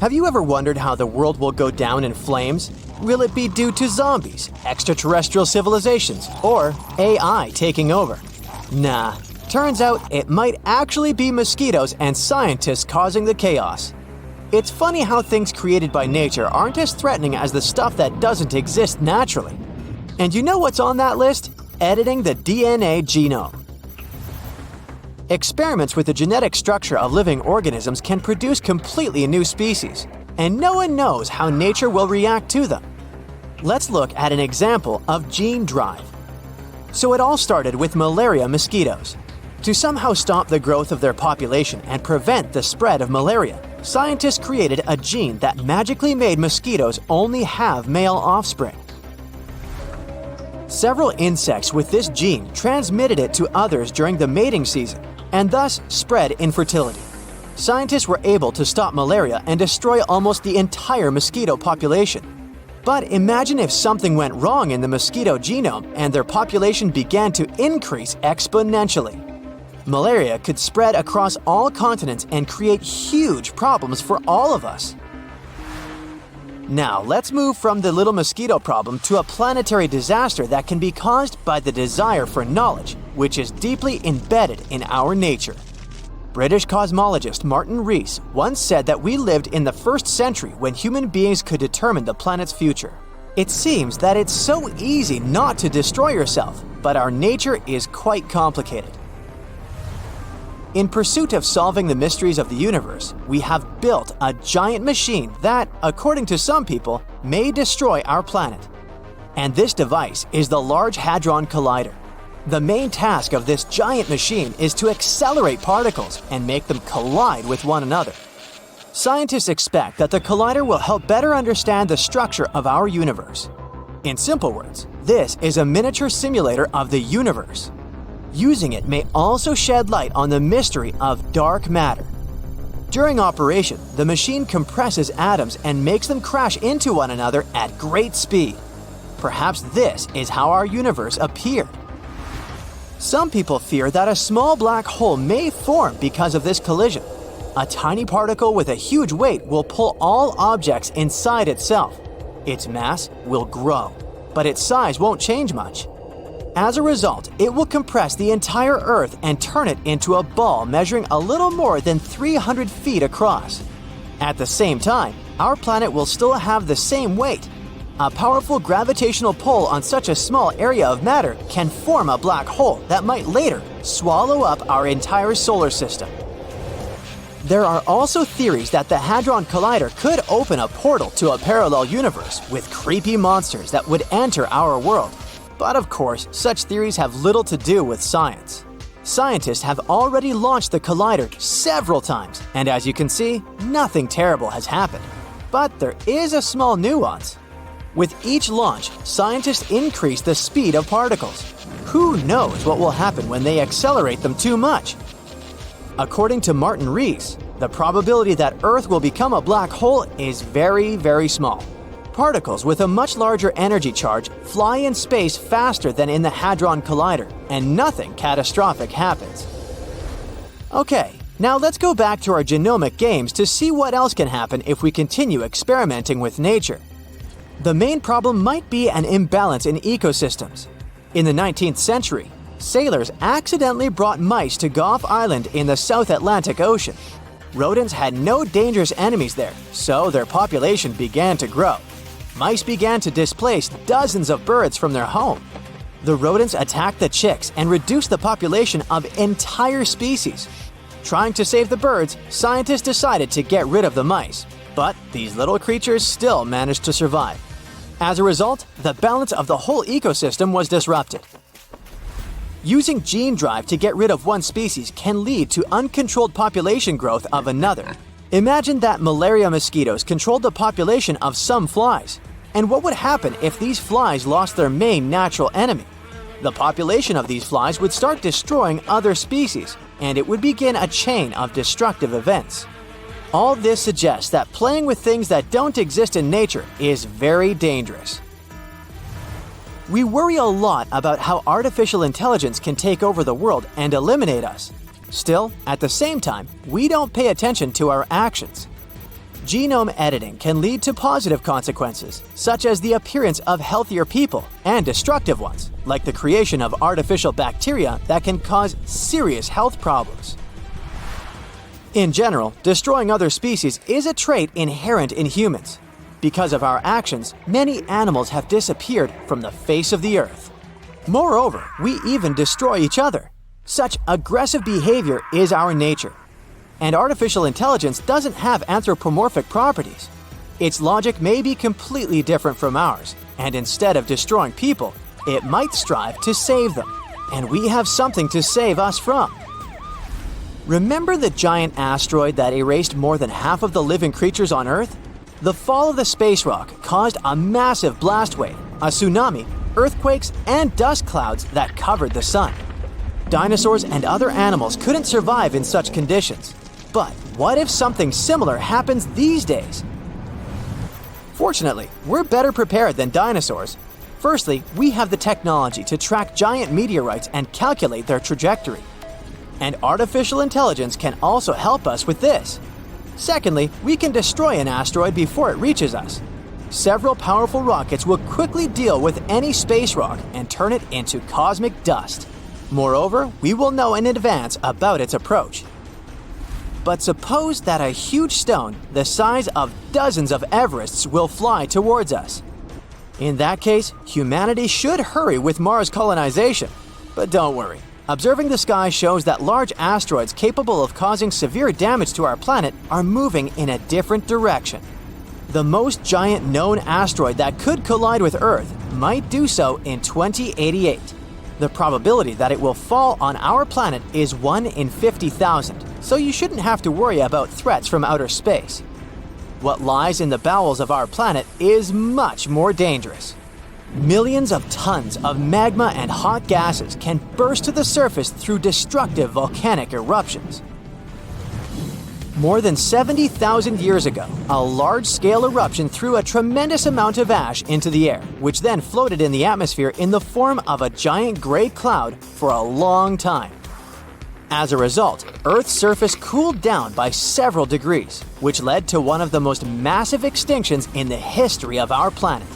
Have you ever wondered how the world will go down in flames? Will it be due to zombies, extraterrestrial civilizations, or AI taking over? Nah, turns out it might actually be mosquitoes and scientists causing the chaos. It's funny how things created by nature aren't as threatening as the stuff that doesn't exist naturally. And you know what's on that list? Editing the DNA genome. Experiments with the genetic structure of living organisms can produce completely new species, and no one knows how nature will react to them. Let's look at an example of gene drive. So it all started with malaria mosquitoes. To somehow stop the growth of their population and prevent the spread of malaria, scientists created a gene that magically made mosquitoes only have male offspring. Several insects with this gene transmitted it to others during the mating season, and thus spread infertility. Scientists were able to stop malaria and destroy almost the entire mosquito population. But imagine if something went wrong in the mosquito genome and their population began to increase exponentially. Malaria could spread across all continents and create huge problems for all of us. Now, let's move from the little mosquito problem to a planetary disaster that can be caused by the desire for knowledge, which is deeply embedded in our nature. British cosmologist Martin Rees once said that we lived in the 1st century when human beings could determine the planet's future. It seems that it's so easy not to destroy yourself, but our nature is quite complicated. In pursuit of solving the mysteries of the universe, we have built a giant machine that, according to some people, may destroy our planet. And this device is the Large Hadron Collider. The main task of this giant machine is to accelerate particles and make them collide with one another. Scientists expect that the collider will help better understand the structure of our universe. In simple words, this is a miniature simulator of the universe. Using it may also shed light on the mystery of dark matter. During operation, the machine compresses atoms and makes them crash into one another at great speed. Perhaps this is how our universe appeared. Some people fear that a small black hole may form because of this collision. A tiny particle with a huge weight will pull all objects inside itself. Its mass will grow, but its size won't change much. As a result, it will compress the entire Earth and turn it into a ball measuring a little more than 300 feet across. At the same time, our planet will still have the same weight. A powerful gravitational pull on such a small area of matter can form a black hole that might later swallow up our entire solar system. There are also theories that the Hadron Collider could open a portal to a parallel universe with creepy monsters that would enter our world. But of course, such theories have little to do with science. Scientists have already launched the collider several times, and as you can see, nothing terrible has happened. But there is a small nuance. With each launch, scientists increase the speed of particles. Who knows what will happen when they accelerate them too much? According to Martin Rees, the probability that Earth will become a black hole is very, very small. Particles with a much larger energy charge fly in space faster than in the Hadron Collider, and nothing catastrophic happens. Okay, now let's go back to our genomic games to see what else can happen if we continue experimenting with nature. The main problem might be an imbalance in ecosystems. In the 19th century, sailors accidentally brought mice to Gough Island in the South Atlantic Ocean. Rodents had no dangerous enemies there, so their population began to grow. Mice began to displace dozens of birds from their home. The rodents attacked the chicks and reduced the population of entire species. Trying to save the birds, scientists decided to get rid of the mice, but these little creatures still managed to survive. As a result, the balance of the whole ecosystem was disrupted. Using gene drive to get rid of one species can lead to uncontrolled population growth of another. Imagine that malaria mosquitoes controlled the population of some flies. And what would happen if these flies lost their main natural enemy? The population of these flies would start destroying other species, and it would begin a chain of destructive events. All this suggests that playing with things that don't exist in nature is very dangerous. We worry a lot about how artificial intelligence can take over the world and eliminate us. Still, at the same time, we don't pay attention to our actions. Genome editing can lead to positive consequences, such as the appearance of healthier people, and destructive ones, like the creation of artificial bacteria that can cause serious health problems. In general, destroying other species is a trait inherent in humans. Because of our actions, many animals have disappeared from the face of the earth. Moreover, we even destroy each other. Such aggressive behavior is our nature. And artificial intelligence doesn't have anthropomorphic properties. Its logic may be completely different from ours, and instead of destroying people, it might strive to save them. And we have something to save us from. Remember the giant asteroid that erased more than half of the living creatures on Earth? The fall of the space rock caused a massive blast wave, a tsunami, earthquakes, and dust clouds that covered the sun. Dinosaurs and other animals couldn't survive in such conditions. But what if something similar happens these days? Fortunately, we're better prepared than dinosaurs. Firstly, we have the technology to track giant meteorites and calculate their trajectory. And artificial intelligence can also help us with this. Secondly, we can destroy an asteroid before it reaches us. Several powerful rockets will quickly deal with any space rock and turn it into cosmic dust. Moreover, we will know in advance about its approach. But suppose that a huge stone the size of dozens of Everests will fly towards us. In that case, humanity should hurry with Mars colonization. But don't worry. Observing the sky shows that large asteroids capable of causing severe damage to our planet are moving in a different direction. The most giant known asteroid that could collide with Earth might do so in 2088. The probability that it will fall on our planet is 1 in 50,000, so you shouldn't have to worry about threats from outer space. What lies in the bowels of our planet is much more dangerous. Millions of tons of magma and hot gases can burst to the surface through destructive volcanic eruptions. More than 70,000 years ago, a large-scale eruption threw a tremendous amount of ash into the air, which then floated in the atmosphere in the form of a giant gray cloud for a long time. As a result, Earth's surface cooled down by several degrees, which led to one of the most massive extinctions in the history of our planet.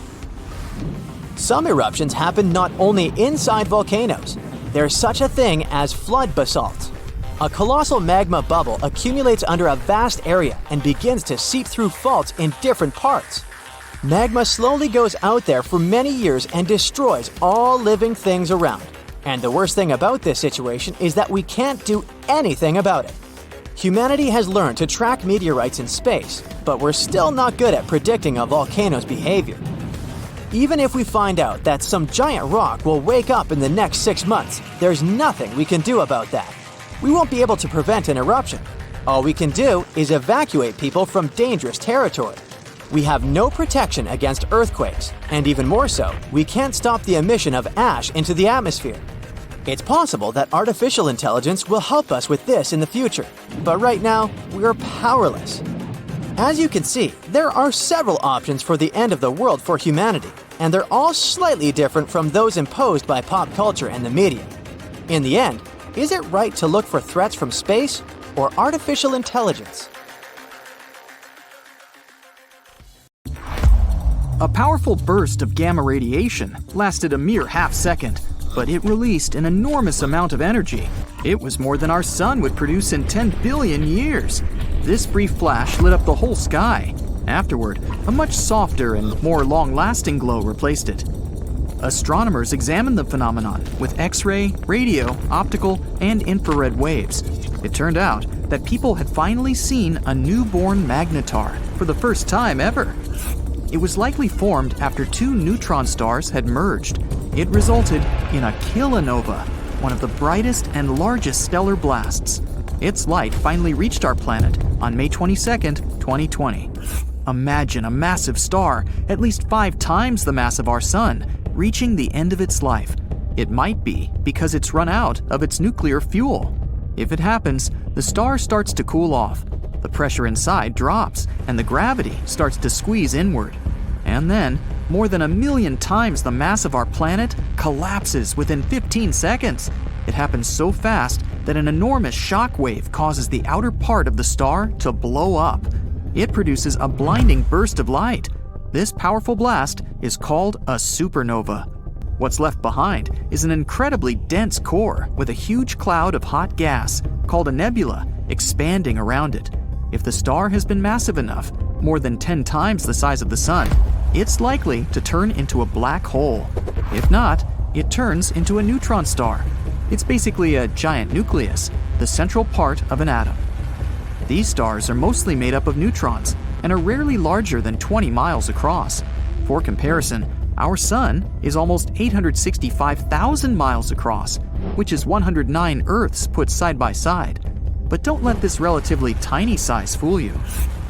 Some eruptions happen not only inside volcanoes. There's such a thing as flood basalt. A colossal magma bubble accumulates under a vast area and begins to seep through faults in different parts. Magma slowly goes out there for many years and destroys all living things around. And the worst thing about this situation is that we can't do anything about it. Humanity has learned to track meteorites in space, but we're still not good at predicting a volcano's behavior. Even if we find out that some giant rock will wake up in the next 6 months, there's nothing we can do about that. We won't be able to prevent an eruption. All we can do is evacuate people from dangerous territory. We have no protection against earthquakes, and even more so, we can't stop the emission of ash into the atmosphere. It's possible that artificial intelligence will help us with this in the future, but right now, we're powerless. As you can see, there are several options for the end of the world for humanity, and they're all slightly different from those imposed by pop culture and the media. In the end, is it right to look for threats from space or artificial intelligence? A powerful burst of gamma radiation lasted a mere half-second, but it released an enormous amount of energy. It was more than our sun would produce in 10 billion years. This brief flash lit up the whole sky. Afterward, a much softer and more long-lasting glow replaced it. Astronomers examined the phenomenon with X-ray, radio, optical, and infrared waves. It turned out that people had finally seen a newborn magnetar for the first time ever. It was likely formed after 2 neutron stars had merged. It resulted in a kilonova, one of the brightest and largest stellar blasts. Its light finally reached our planet on May 22nd, 2020. Imagine a massive star, at least 5 times the mass of our sun, reaching the end of its life. It might be because it's run out of its nuclear fuel. If it happens, the star starts to cool off. The pressure inside drops, and the gravity starts to squeeze inward. And then, more than 1 million times the mass of our planet collapses within 15 seconds. It happens so fast that an enormous shock wave causes the outer part of the star to blow up. It produces a blinding burst of light. This powerful blast is called a supernova. What's left behind is an incredibly dense core with a huge cloud of hot gas, called a nebula, expanding around it. If the star has been massive enough, more than 10 times the size of the Sun, it's likely to turn into a black hole. If not, it turns into a neutron star. It's basically a giant nucleus, the central part of an atom. These stars are mostly made up of neutrons and are rarely larger than 20 miles across. For comparison, our Sun is almost 865,000 miles across, which is 109 Earths put side by side. But don't let this relatively tiny size fool you.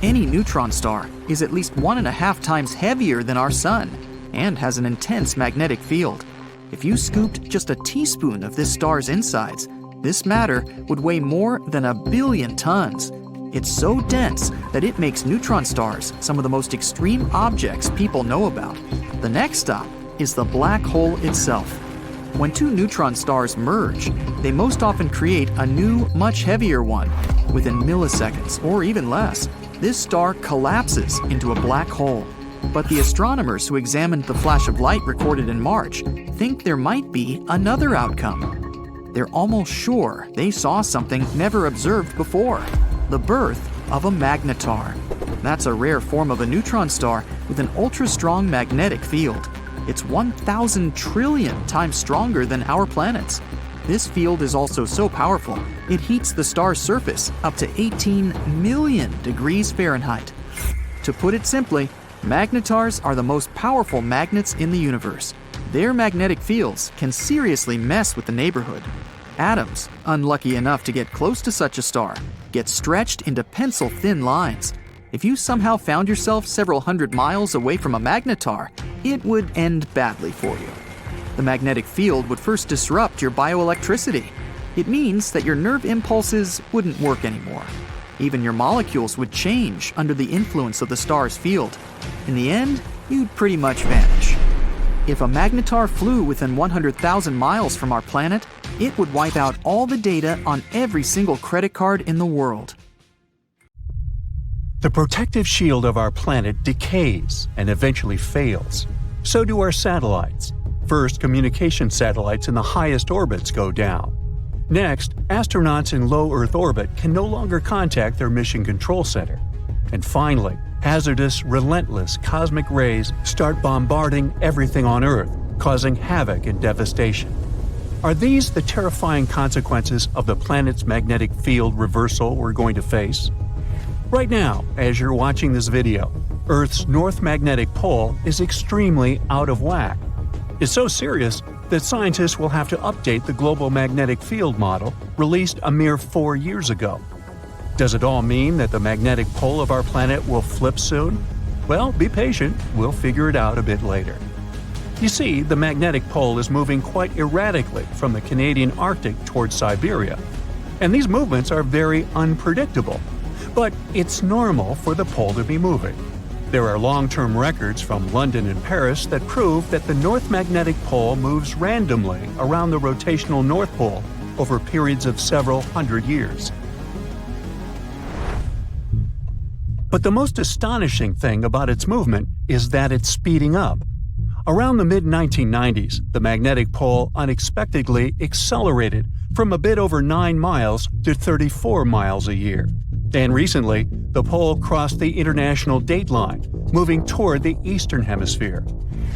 Any neutron star is at least 1.5 times heavier than our Sun and has an intense magnetic field. If you scooped just a teaspoon of this star's insides, this matter would weigh more than 1 billion tons. It's so dense that it makes neutron stars some of the most extreme objects people know about. The next stop is the black hole itself. When two neutron stars merge, they most often create a new, much heavier one. Within milliseconds, or even less, this star collapses into a black hole. But the astronomers who examined the flash of light recorded in March think there might be another outcome. They're almost sure they saw something never observed before: the birth of a magnetar. That's a rare form of a neutron star with an ultra-strong magnetic field. It's 1,000 trillion times stronger than our planet's. This field is also so powerful, it heats the star's surface up to 18 million degrees Fahrenheit. To put it simply, magnetars are the most powerful magnets in the universe. Their magnetic fields can seriously mess with the neighborhood. Atoms, unlucky enough to get close to such a star, get stretched into pencil-thin lines. If you somehow found yourself several hundred miles away from a magnetar, it would end badly for you. The magnetic field would first disrupt your bioelectricity. It means that your nerve impulses wouldn't work anymore. Even your molecules would change under the influence of the star's field. In the end, you'd pretty much vanish. If a magnetar flew within 100,000 miles from our planet, it would wipe out all the data on every single credit card in the world. The protective shield of our planet decays and eventually fails. So do our satellites. First, communication satellites in the highest orbits go down. Next, astronauts in low Earth orbit can no longer contact their mission control center. And finally, hazardous, relentless cosmic rays start bombarding everything on Earth, causing havoc and devastation. Are these the terrifying consequences of the planet's magnetic field reversal we're going to face? Right now, as you're watching this video, Earth's north magnetic pole is extremely out of whack. It's so serious that scientists will have to update the global magnetic field model released a mere 4 years ago. Does it all mean that the magnetic pole of our planet will flip soon? Well, be patient, we'll figure it out a bit later. You see, the magnetic pole is moving quite erratically from the Canadian Arctic towards Siberia, and these movements are very unpredictable. But it's normal for the pole to be moving. There are long-term records from London and Paris that prove that the North Magnetic Pole moves randomly around the rotational North Pole over periods of several hundred years. But the most astonishing thing about its movement is that it's speeding up. Around the mid-1990s, the magnetic pole unexpectedly accelerated from a bit over 9 miles to 34 miles a year. And recently, the pole crossed the international date line, moving toward the eastern hemisphere.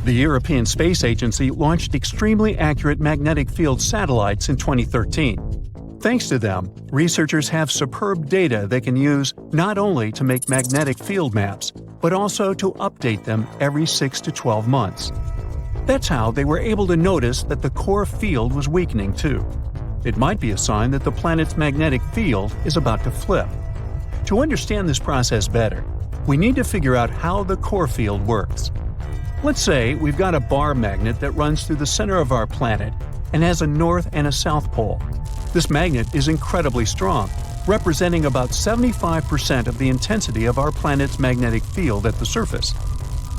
The European Space Agency launched extremely accurate magnetic field satellites in 2013. Thanks to them, researchers have superb data they can use not only to make magnetic field maps, but also to update them every 6 to 12 months. That's how they were able to notice that the core field was weakening too. It might be a sign that the planet's magnetic field is about to flip. To understand this process better, we need to figure out how the core field works. Let's say we've got a bar magnet that runs through the center of our planet and has a north and a south pole. This magnet is incredibly strong, representing about 75% of the intensity of our planet's magnetic field at the surface.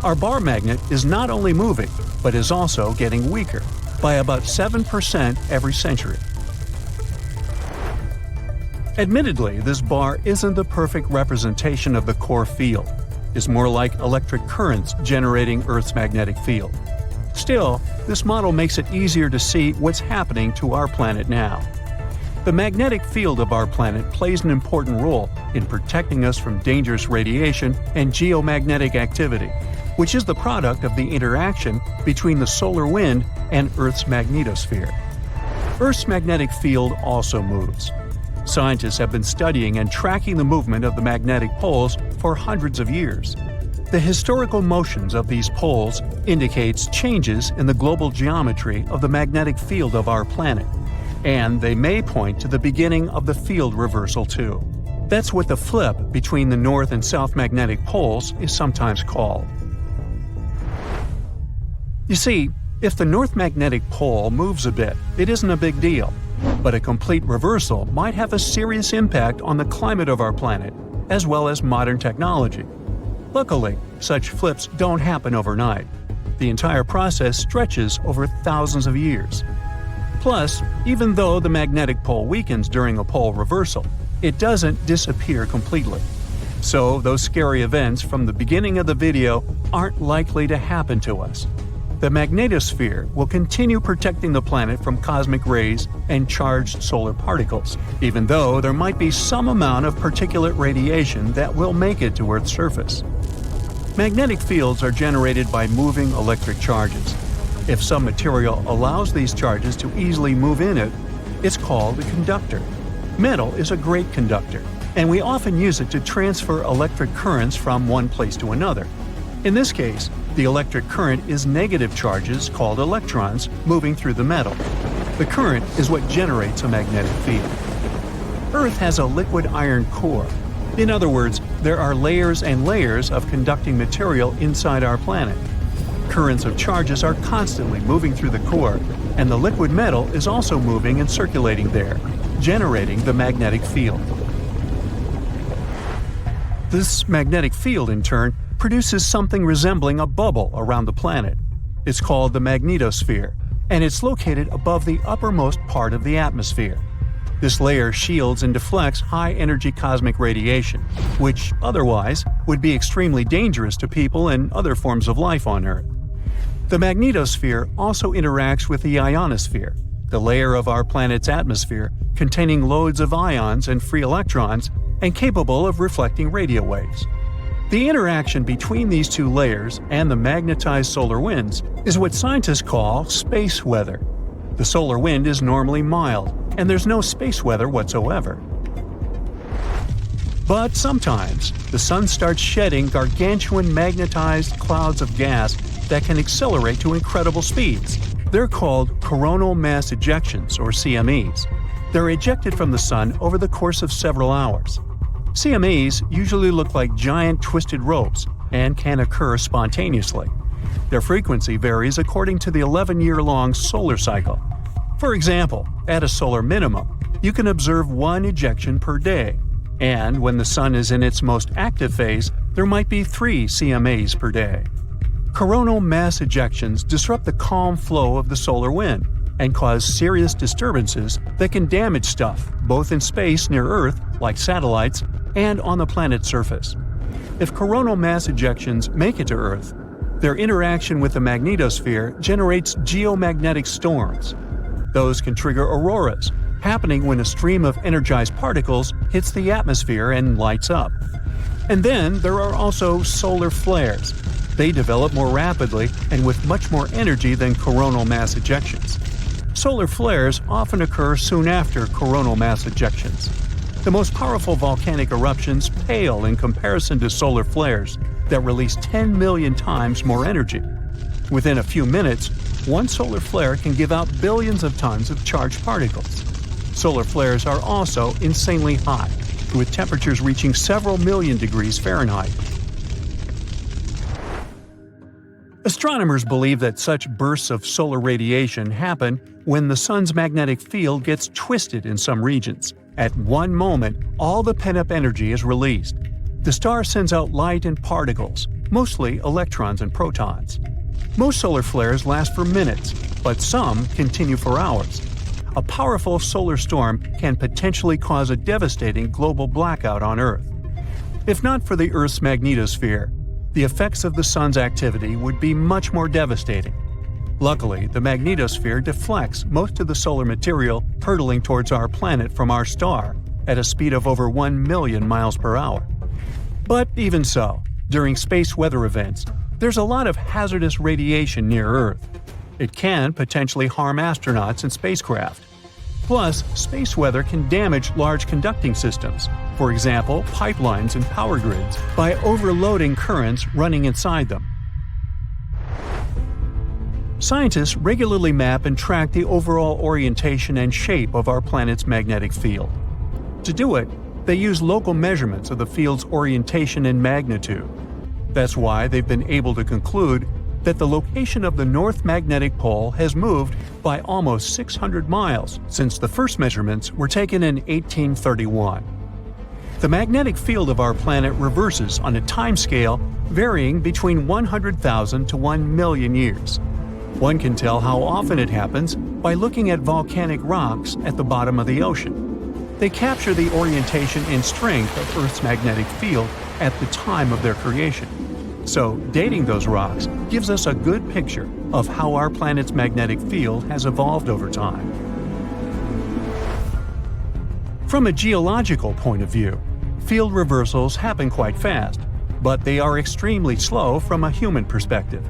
Our bar magnet is not only moving, but is also getting weaker, by about 7% every century. Admittedly, this bar isn't the perfect representation of the core field. It's more like electric currents generating Earth's magnetic field. Still, this model makes it easier to see what's happening to our planet now. The magnetic field of our planet plays an important role in protecting us from dangerous radiation and geomagnetic activity, which is the product of the interaction between the solar wind and Earth's magnetosphere. Earth's magnetic field also moves. Scientists have been studying and tracking the movement of the magnetic poles for hundreds of years. The historical motions of these poles indicates changes in the global geometry of the magnetic field of our planet, and they may point to the beginning of the field reversal too. That's what the flip between the north and south magnetic poles is sometimes called. You see, if the north magnetic pole moves a bit, it isn't a big deal. But a complete reversal might have a serious impact on the climate of our planet, as well as modern technology. Luckily, such flips don't happen overnight. The entire process stretches over thousands of years. Plus, even though the magnetic pole weakens during a pole reversal, it doesn't disappear completely. So those scary events from the beginning of the video aren't likely to happen to us. The magnetosphere will continue protecting the planet from cosmic rays and charged solar particles, even though there might be some amount of particulate radiation that will make it to Earth's surface. Magnetic fields are generated by moving electric charges. If some material allows these charges to easily move in it, it's called a conductor. Metal is a great conductor, and we often use it to transfer electric currents from one place to another. In this case, the electric current is negative charges called electrons moving through the metal. The current is what generates a magnetic field. Earth has a liquid iron core. In other words, there are layers and layers of conducting material inside our planet. Currents of charges are constantly moving through the core, and the liquid metal is also moving and circulating there, generating the magnetic field. This magnetic field, in turn, produces something resembling a bubble around the planet. It's called the magnetosphere, and it's located above the uppermost part of the atmosphere. This layer shields and deflects high-energy cosmic radiation, which otherwise would be extremely dangerous to people and other forms of life on Earth. The magnetosphere also interacts with the ionosphere, the layer of our planet's atmosphere containing loads of ions and free electrons and capable of reflecting radio waves. The interaction between these two layers and the magnetized solar winds is what scientists call space weather. The solar wind is normally mild, and there's no space weather whatsoever. But sometimes, the sun starts shedding gargantuan magnetized clouds of gas that can accelerate to incredible speeds. They're called coronal mass ejections, or CMEs. They're ejected from the sun over the course of several hours. CMEs usually look like giant twisted ropes and can occur spontaneously. Their frequency varies according to the 11-year-long solar cycle. For example, at a solar minimum, you can observe one ejection per day, and when the sun is in its most active phase, there might be 3 CMAs per day. Coronal mass ejections disrupt the calm flow of the solar wind and cause serious disturbances that can damage stuff both in space near Earth, like satellites, and on the planet's surface. If coronal mass ejections make it to Earth, their interaction with the magnetosphere generates geomagnetic storms. Those can trigger auroras, happening when a stream of energized particles hits the atmosphere and lights up. And then there are also solar flares. They develop more rapidly and with much more energy than coronal mass ejections. Solar flares often occur soon after coronal mass ejections. The most powerful volcanic eruptions pale in comparison to solar flares that release 10 million times more energy. Within a few minutes, one solar flare can give out billions of tons of charged particles. Solar flares are also insanely hot, with temperatures reaching several million degrees Fahrenheit. Astronomers believe that such bursts of solar radiation happen when the sun's magnetic field gets twisted in some regions. At one moment, all the pent-up energy is released. The star sends out light and particles, mostly electrons and protons. Most solar flares last for minutes, but some continue for hours. a powerful solar storm can potentially cause a devastating global blackout on Earth. If not for the Earth's magnetosphere, the effects of the Sun's activity would be much more devastating. Luckily, the magnetosphere deflects most of the solar material hurtling towards our planet from our star at a speed of over 1 million miles per hour. But even so, during space weather events, there's a lot of hazardous radiation near Earth. It can potentially harm astronauts and spacecraft. Plus, space weather can damage large conducting systems, for example, pipelines and power grids, by overloading currents running inside them. Scientists regularly map and track the overall orientation and shape of our planet's magnetic field. To do it, they use local measurements of the field's orientation and magnitude. That's why they've been able to conclude that the location of the North Magnetic Pole has moved by almost 600 miles since the first measurements were taken in 1831. The magnetic field of our planet reverses on a timescale varying between 100,000 to 1 million years. One can tell how often it happens by looking at volcanic rocks at the bottom of the ocean. They capture the orientation and strength of Earth's magnetic field at the time of their creation. So, dating those rocks gives us a good picture of how our planet's magnetic field has evolved over time. From a geological point of view, field reversals happen quite fast, but they are extremely slow from a human perspective.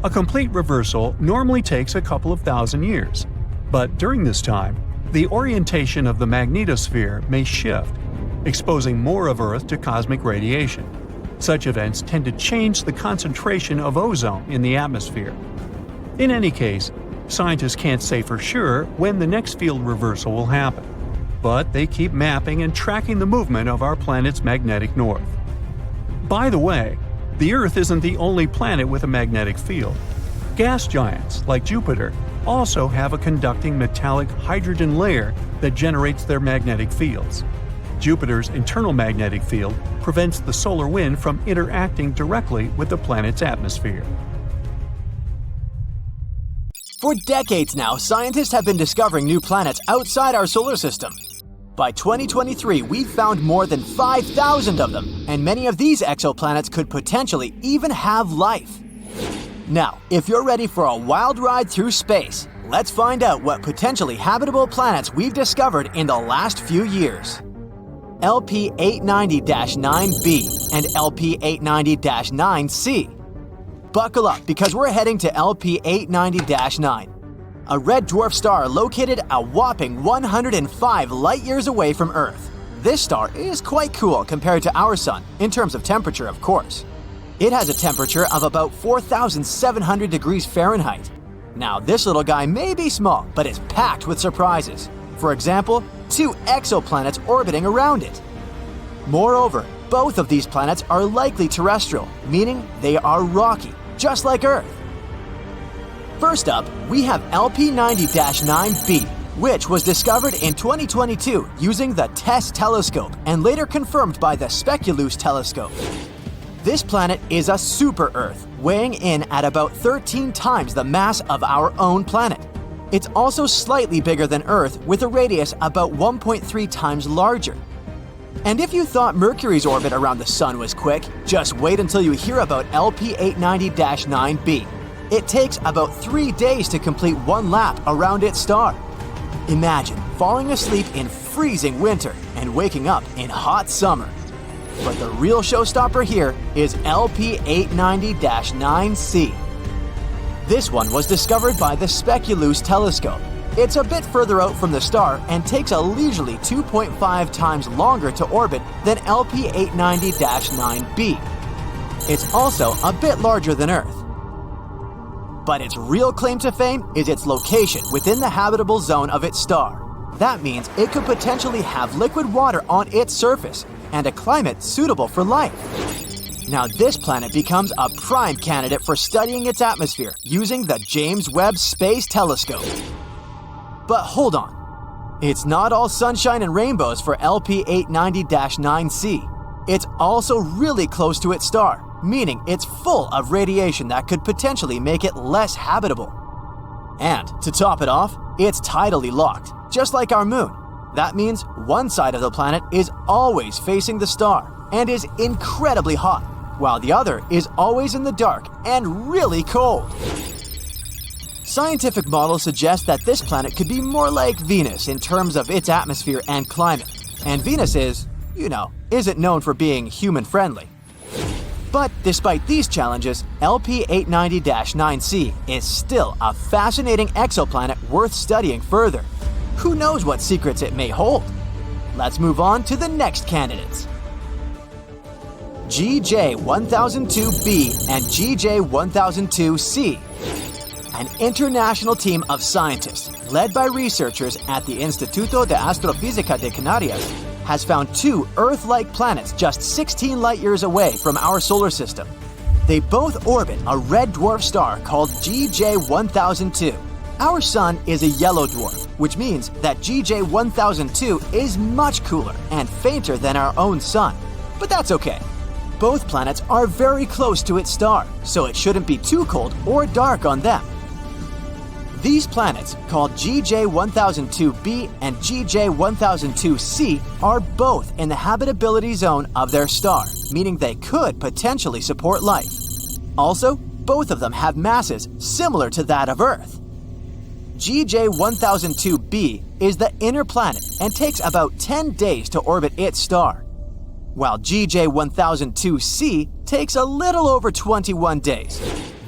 A complete reversal normally takes a couple of thousand years, but during this time, the orientation of the magnetosphere may shift, exposing more of Earth to cosmic radiation. Such events tend to change the concentration of ozone in the atmosphere. In any case, scientists can't say for sure when the next field reversal will happen, but they keep mapping and tracking the movement of our planet's magnetic north. By the way, the Earth isn't the only planet with a magnetic field. Gas giants, like Jupiter, also have a conducting metallic hydrogen layer that generates their magnetic fields. Jupiter's internal magnetic field prevents the solar wind from interacting directly with the planet's atmosphere. For decades now, scientists have been discovering new planets outside our solar system. By 2023, we've found more than 5,000 of them, and many of these exoplanets could potentially even have life. Now, if you're ready for a wild ride through space, let's find out what potentially habitable planets we've discovered in the last few years. LP890-9b and LP890-9c. Buckle up because we're heading to LP890-9, a red dwarf star located a whopping 105 light-years away from Earth. This star is quite cool compared to our Sun, in terms of temperature, of course. It has a temperature of about 4,700 degrees Fahrenheit. Now, this little guy may be small, but it's packed with surprises. For example, 2 exoplanets orbiting around it. Moreover, both of these planets are likely terrestrial, meaning they are rocky, just like Earth. First up, we have LP90-9b, which was discovered in 2022 using the TESS telescope and later confirmed by the Speculoos telescope. This planet is a super-Earth, weighing in at about 13 times the mass of our own planet. It's also slightly bigger than Earth, with a radius about 1.3 times larger. And if you thought Mercury's orbit around the Sun was quick, just wait until you hear about LP890-9b. It takes about 3 days to complete one lap around its star. Imagine falling asleep in freezing winter and waking up in hot summer. But the real showstopper here is LP890-9c. This one was discovered by the Speculoos telescope. It's a bit further out from the star and takes a leisurely 2.5 times longer to orbit than LP890-9b. It's also a bit larger than Earth. But its real claim to fame is its location within the habitable zone of its star. That means it could potentially have liquid water on its surface and a climate suitable for life. Now this planet becomes a prime candidate for studying its atmosphere using the James Webb Space Telescope. But hold on. It's not all sunshine and rainbows for LP890-9c. It's also really close to its star, meaning it's full of radiation that could potentially make it less habitable. And to top it off, It's tidally locked, just like our moon. That means one side of the planet is always facing the star and is incredibly hot, while the other is always in the dark and really cold. Scientific models suggest that this planet could be more like Venus in terms of its atmosphere and climate. And Venus isn't known for being human-friendly. But despite these challenges, LP890-9c is still a fascinating exoplanet worth studying further. Who knows what secrets it may hold? Let's move on to the next candidates. GJ1002b and GJ1002c. An international team of scientists, led by researchers at the Instituto de Astrofísica de Canarias, has found two Earth-like planets just 16 light-years away from our solar system. They both orbit a red dwarf star called GJ1002. Our Sun is a yellow dwarf, which means that GJ1002 is much cooler and fainter than our own Sun. But that's okay. Both planets are very close to its star, so it shouldn't be too cold or dark on them. These planets, called GJ1002b and GJ1002c, are both in the habitability zone of their star, meaning they could potentially support life. Also, both of them have masses similar to that of Earth. GJ1002b is the inner planet and takes about 10 days to orbit its star, while GJ1002c takes a little over 21 days.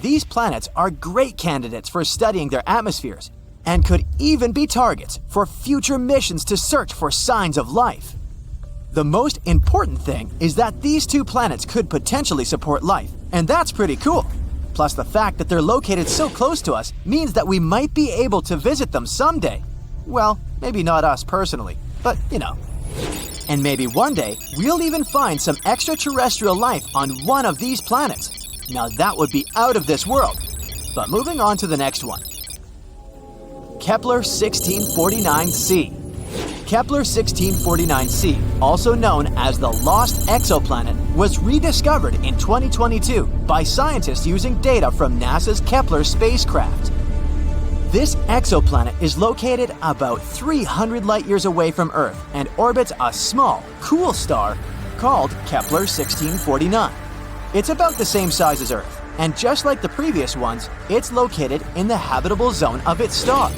These planets are great candidates for studying their atmospheres and could even be targets for future missions to search for signs of life. The most important thing is that these two planets could potentially support life, and that's pretty cool. Plus, the fact that they're located so close to us means that we might be able to visit them someday. Well, maybe not us personally, but And maybe one day, we'll even find some extraterrestrial life on one of these planets. Now that would be out of this world. But moving on to the next one. Kepler 1649c. Kepler 1649c, also known as the Lost Exoplanet, was rediscovered in 2022 by scientists using data from NASA's Kepler spacecraft. This exoplanet is located about 300 light-years away from Earth and orbits a small, cool star called Kepler 1649. It's about the same size as Earth, and just like the previous ones, it's located in the habitable zone of its star.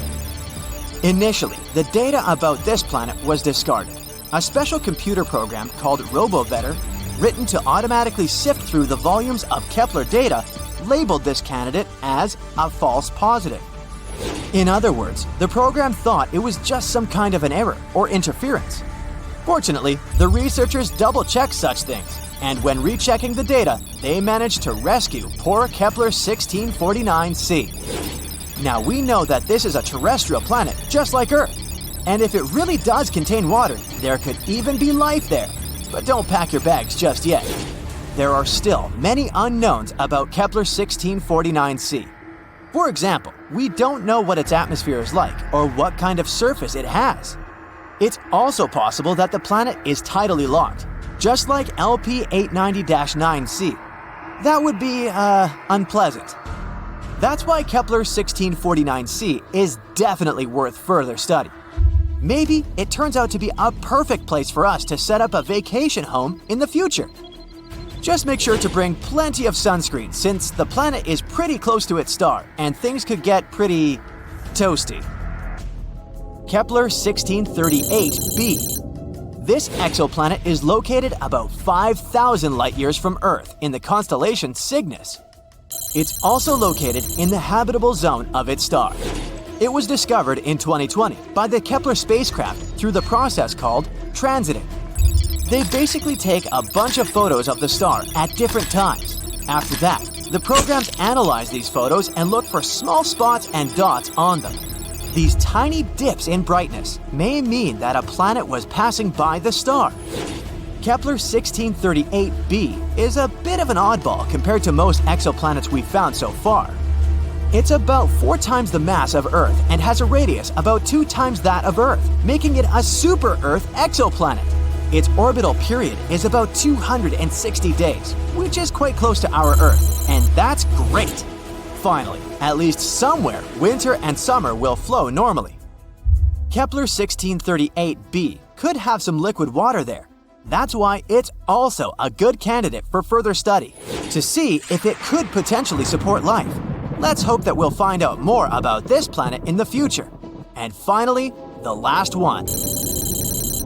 Initially, the data about this planet was discarded. A special computer program called RoboVetter, written to automatically sift through the volumes of Kepler data, labeled this candidate as a false positive. In other words, the program thought it was just some kind of an error or interference. Fortunately, the researchers double-checked such things, and when rechecking the data, they managed to rescue poor Kepler 1649c. Now we know that this is a terrestrial planet just like Earth, and if it really does contain water, there could even be life there. But don't pack your bags just yet. There are still many unknowns about Kepler 1649c. For example, we don't know what its atmosphere is like or what kind of surface it has. It's also possible that the planet is tidally locked, just like LP890-9c. That would be, unpleasant. That's why Kepler 1649c is definitely worth further study. Maybe it turns out to be a perfect place for us to set up a vacation home in the future. Just make sure to bring plenty of sunscreen since the planet is pretty close to its star and things could get pretty toasty. Kepler 1638b. This exoplanet is located about 5,000 light-years from Earth in the constellation Cygnus. It's also located in the habitable zone of its star. It was discovered in 2020 by the Kepler spacecraft through the process called transiting. They basically take a bunch of photos of the star at different times. After that, the programs analyze these photos and look for small spots and dots on them. These tiny dips in brightness may mean that a planet was passing by the star. Kepler 1638b is a bit of an oddball compared to most exoplanets we've found so far. It's about 4 times the mass of Earth and has a radius about 2 times that of Earth, making it a super-Earth exoplanet. Its orbital period is about 260 days, which is quite close to our Earth, and that's great. Finally, at least somewhere, winter and summer will flow normally. Kepler 1638b could have some liquid water there. That's why it's also a good candidate for further study, to see if it could potentially support life. Let's hope that we'll find out more about this planet in the future. And finally, the last one.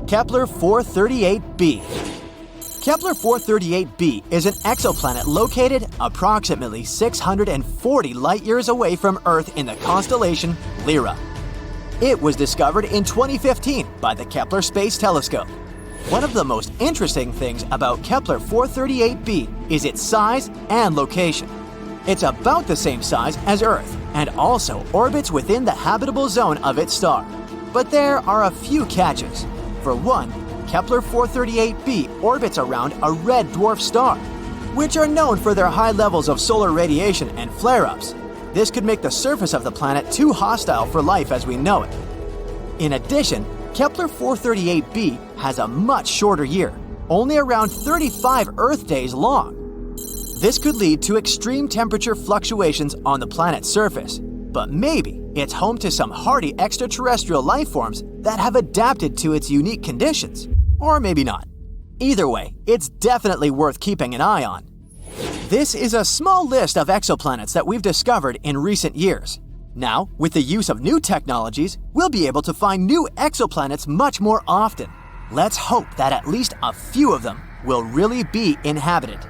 Kepler 438b. Kepler 438b is an exoplanet located approximately 640 light-years away from Earth in the constellation Lyra. It was discovered in 2015 by the Kepler Space Telescope. One of the most interesting things about Kepler 438b is its size and location. It's about the same size as Earth and also orbits within the habitable zone of its star. But there are a few catches. For one, Kepler 438b orbits around a red dwarf star, which are known for their high levels of solar radiation and flare-ups. This could make the surface of the planet too hostile for life as we know it. In addition, Kepler 438b has a much shorter year, only around 35 Earth days long. This could lead to extreme temperature fluctuations on the planet's surface, but maybe it's home to some hardy extraterrestrial life forms that have adapted to its unique conditions. Or maybe not. Either way, it's definitely worth keeping an eye on. This is a small list of exoplanets that we've discovered in recent years. Now, with the use of new technologies, we'll be able to find new exoplanets much more often. Let's hope that at least a few of them will really be inhabited.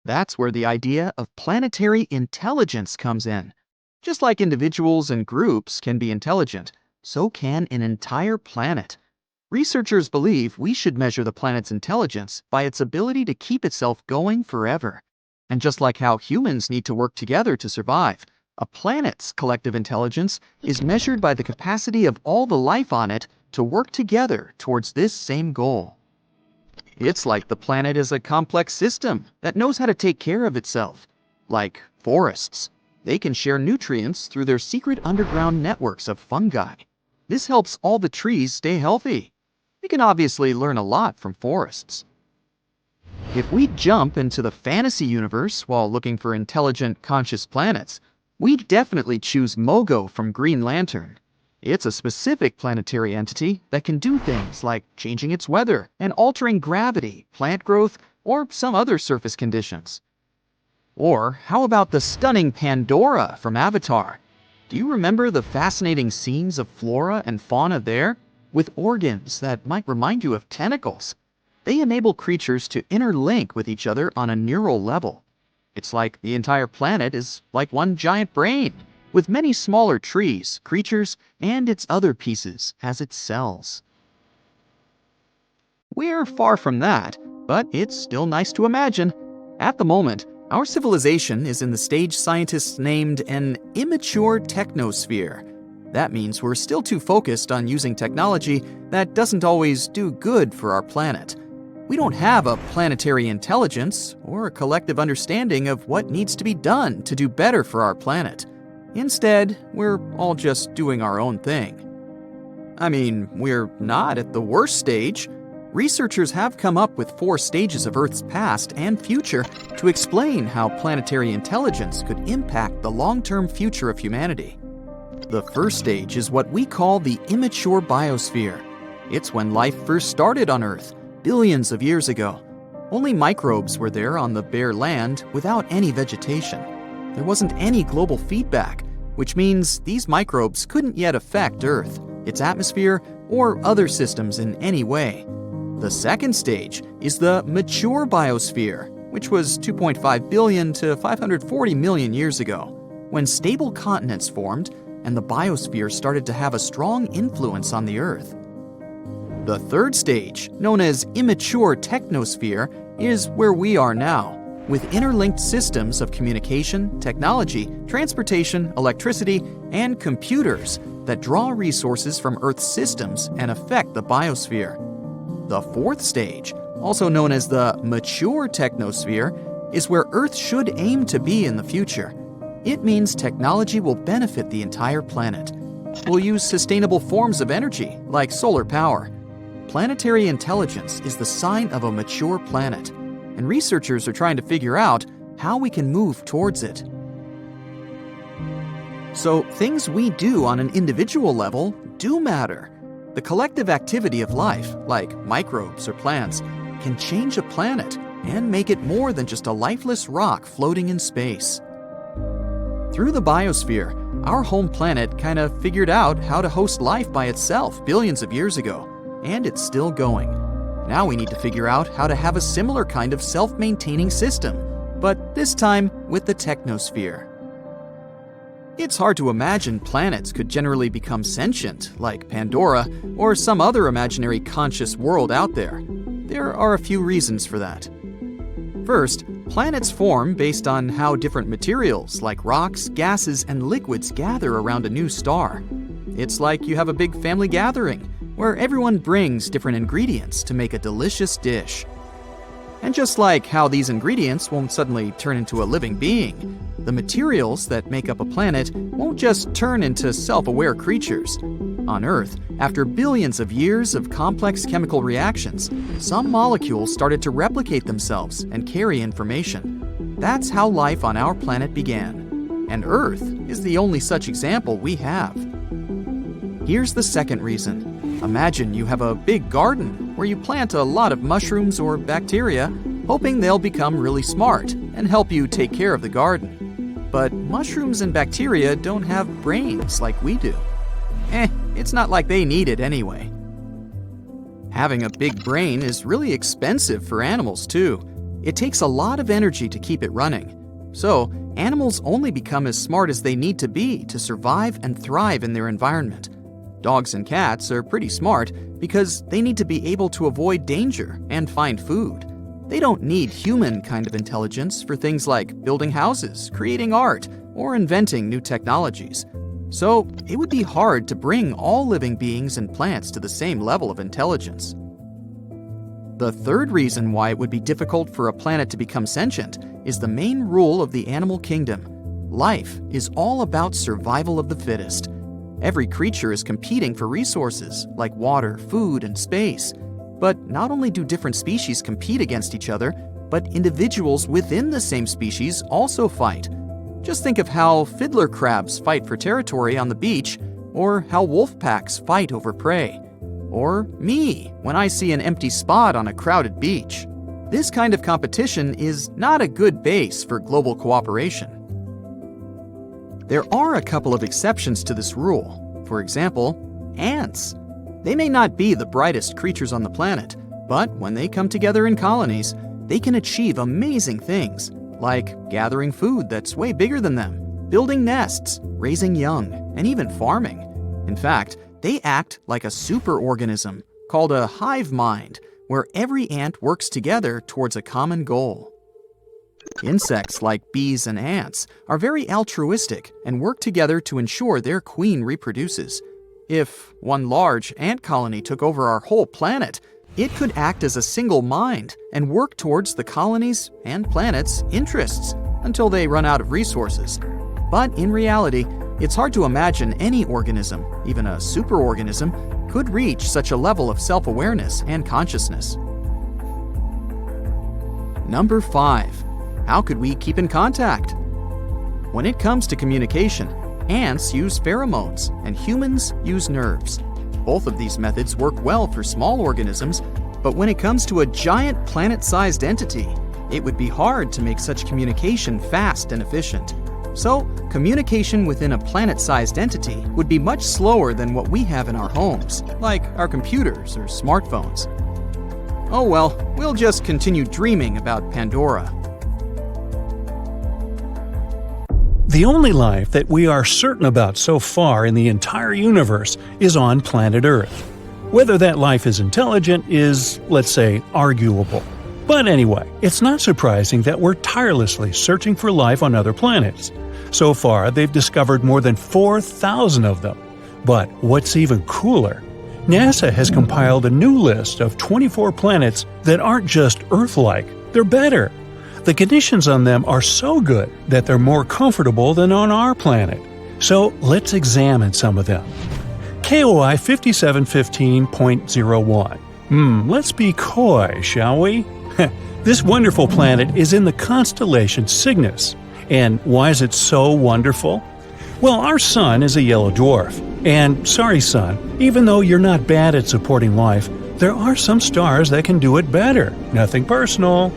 That's where the idea of planetary intelligence comes in. Just like individuals and groups can be intelligent, so can an entire planet. Researchers believe we should measure the planet's intelligence by its ability to keep itself going forever. And just like how humans need to work together to survive, a planet's collective intelligence is measured by the capacity of all the life on it to work together towards this same goal. It's like the planet is a complex system that knows how to take care of itself. Like forests. They can share nutrients through their secret underground networks of fungi. This helps all the trees stay healthy. We can obviously learn a lot from forests. If we jump into the fantasy universe while looking for intelligent, conscious planets, we'd definitely choose Mogo from Green Lantern. It's a specific planetary entity that can do things like changing its weather and altering gravity, plant growth, or some other surface conditions. Or how about the stunning Pandora from Avatar? Do you remember the fascinating scenes of flora and fauna there? With organs that might remind you of tentacles. They enable creatures to interlink with each other on a neural level. It's like the entire planet is like one giant brain, with many smaller trees, creatures, and its other pieces as its cells. We're far from that, but it's still nice to imagine. At the moment, our civilization is in the stage scientists named an immature technosphere. That means we're still too focused on using technology that doesn't always do good for our planet. We don't have a planetary intelligence or a collective understanding of what needs to be done to do better for our planet. Instead, we're all just doing our own thing. I mean, we're not at the worst stage. Researchers have come up with 4 stages of Earth's past and future to explain how planetary intelligence could impact the long-term future of humanity. The first stage is what we call the immature biosphere. It's when life first started on Earth, billions of years ago. Only microbes were there on the bare land without any vegetation. There wasn't any global feedback, which means these microbes couldn't yet affect Earth, its atmosphere, or other systems in any way. The second stage is the mature biosphere, which was 2.5 billion to 540 million years ago, when stable continents formed and the biosphere started to have a strong influence on the Earth. The third stage, known as immature technosphere, is where we are now, with interlinked systems of communication, technology, transportation, electricity, and computers that draw resources from Earth's systems and affect the biosphere. The fourth stage, also known as the mature technosphere, is where Earth should aim to be in the future. It means technology will benefit the entire planet. We'll use sustainable forms of energy, like solar power. Planetary intelligence is the sign of a mature planet, and researchers are trying to figure out how we can move towards it. So, things we do on an individual level do matter. The collective activity of life, like microbes or plants, can change a planet and make it more than just a lifeless rock floating in space. Through the biosphere, our home planet kind of figured out how to host life by itself billions of years ago, and it's still going. Now we need to figure out how to have a similar kind of self-maintaining system, but this time with the technosphere. It's hard to imagine planets could generally become sentient, like Pandora, or some other imaginary conscious world out there. There are a few reasons for that. First, planets form based on how different materials, like rocks, gases, and liquids gather around a new star. It's like you have a big family gathering, where everyone brings different ingredients to make a delicious dish. And just like how these ingredients won't suddenly turn into a living being, the materials that make up a planet won't just turn into self-aware creatures. On Earth, after billions of years of complex chemical reactions, some molecules started to replicate themselves and carry information. That's how life on our planet began. And Earth is the only such example we have. Here's the second reason. Imagine you have a big garden where you plant a lot of mushrooms or bacteria, hoping they'll become really smart and help you take care of the garden. But mushrooms and bacteria don't have brains like we do. It's not like they need it anyway. Having a big brain is really expensive for animals too. It takes a lot of energy to keep it running. So, animals only become as smart as they need to be to survive and thrive in their environment. Dogs and cats are pretty smart because they need to be able to avoid danger and find food. They don't need human kind of intelligence for things like building houses, creating art, or inventing new technologies. So, it would be hard to bring all living beings and plants to the same level of intelligence. The third reason why it would be difficult for a planet to become sentient is the main rule of the animal kingdom. Life is all about survival of the fittest. Every creature is competing for resources like water, food, and space. But not only do different species compete against each other, but individuals within the same species also fight. Just think of how fiddler crabs fight for territory on the beach, or how wolf packs fight over prey. Or me, when I see an empty spot on a crowded beach. This kind of competition is not a good base for global cooperation. There are a couple of exceptions to this rule. For example, ants. They may not be the brightest creatures on the planet, but when they come together in colonies, they can achieve amazing things, like gathering food that's way bigger than them, building nests, raising young, and even farming. In fact, they act like a superorganism called a hive mind, where every ant works together towards a common goal. Insects like bees and ants are very altruistic and work together to ensure their queen reproduces. If one large ant colony took over our whole planet, it could act as a single mind and work towards the colony's and planet's interests until they run out of resources. But in reality, it's hard to imagine any organism, even a superorganism, could reach such a level of self-awareness and consciousness. Number 5. How could we keep in contact? When it comes to communication, ants use pheromones and humans use nerves. Both of these methods work well for small organisms, but when it comes to a giant planet-sized entity, it would be hard to make such communication fast and efficient. So, communication within a planet-sized entity would be much slower than what we have in our homes, like our computers or smartphones. Oh well, we'll just continue dreaming about Pandora. The only life that we are certain about so far in the entire universe is on planet Earth. Whether that life is intelligent is, let's say, arguable. But anyway, it's not surprising that we're tirelessly searching for life on other planets. So far, they've discovered more than 4,000 of them. But what's even cooler, NASA has compiled a new list of 24 planets that aren't just Earth-like, they're better. The conditions on them are so good that they're more comfortable than on our planet. So let's examine some of them. KOI 5715.01. Let's be coy, shall we? This wonderful planet is in the constellation Cygnus. And why is it so wonderful? Well, our sun is a yellow dwarf. And sorry, sun, even though you're not bad at supporting life, there are some stars that can do it better. Nothing personal.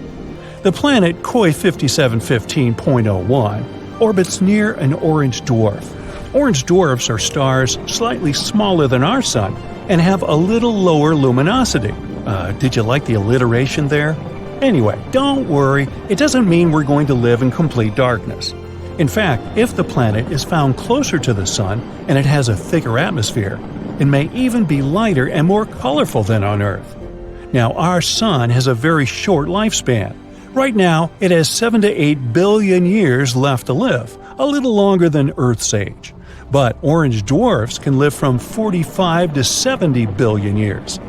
The planet KOI 5715.01 orbits near an orange dwarf. Orange dwarfs are stars slightly smaller than our sun and have a little lower luminosity. Did you like the alliteration there? Anyway, don't worry, it doesn't mean we're going to live in complete darkness. In fact, if the planet is found closer to the sun and it has a thicker atmosphere, it may even be lighter and more colorful than on Earth. Now, our sun has a very short lifespan. Right now, it has 7 to 8 billion years left to live, a little longer than Earth's age. But orange dwarfs can live from 45 to 70 billion years.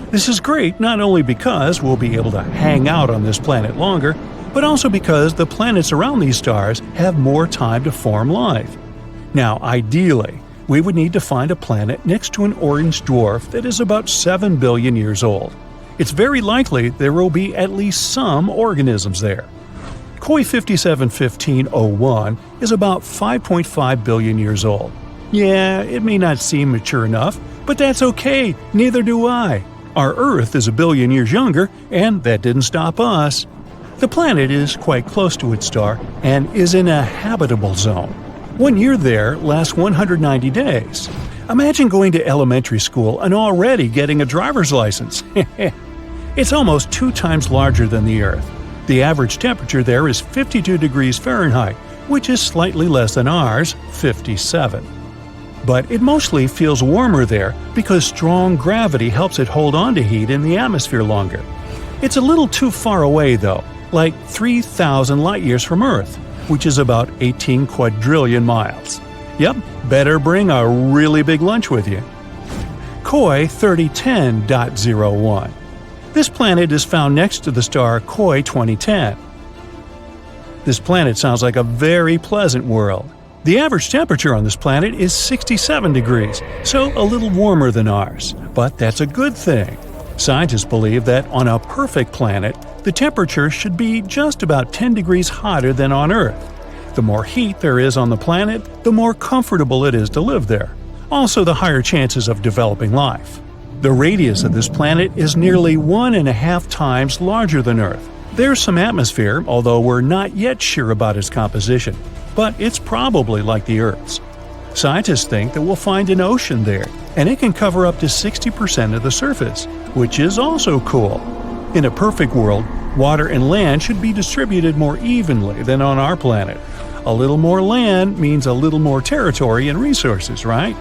This is great not only because we'll be able to hang out on this planet longer, but also because the planets around these stars have more time to form life. Now, ideally, we would need to find a planet next to an orange dwarf that is about 7 billion years old. It's very likely there will be at least some organisms there. KOI 5715.01 is about 5.5 billion years old. Yeah, it may not seem mature enough, but that's okay, neither do I. Our Earth is a billion years younger, and that didn't stop us. The planet is quite close to its star and is in a habitable zone. 1 year there lasts 190 days. Imagine going to elementary school and already getting a driver's license. It's almost 2 times larger than the Earth. The average temperature there is 52 degrees Fahrenheit, which is slightly less than ours, 57. But it mostly feels warmer there because strong gravity helps it hold on to heat in the atmosphere longer. It's a little too far away though, like 3,000 light-years from Earth, which is about 18 quadrillion miles. Yep, better bring a really big lunch with you. KOI 3010.01. This planet is found next to the star KOI 2010. This planet sounds like a very pleasant world. The average temperature on this planet is 67 degrees, so a little warmer than ours, but that's a good thing. Scientists believe that on a perfect planet, the temperature should be just about 10 degrees hotter than on Earth. The more heat there is on the planet, the more comfortable it is to live there. Also, the higher chances of developing life. The radius of this planet is nearly 1.5 times larger than Earth. There's some atmosphere, although we're not yet sure about its composition, but it's probably like the Earth's. Scientists think that we'll find an ocean there, and it can cover up to 60% of the surface, which is also cool. In a perfect world, water and land should be distributed more evenly than on our planet. A little more land means a little more territory and resources, right?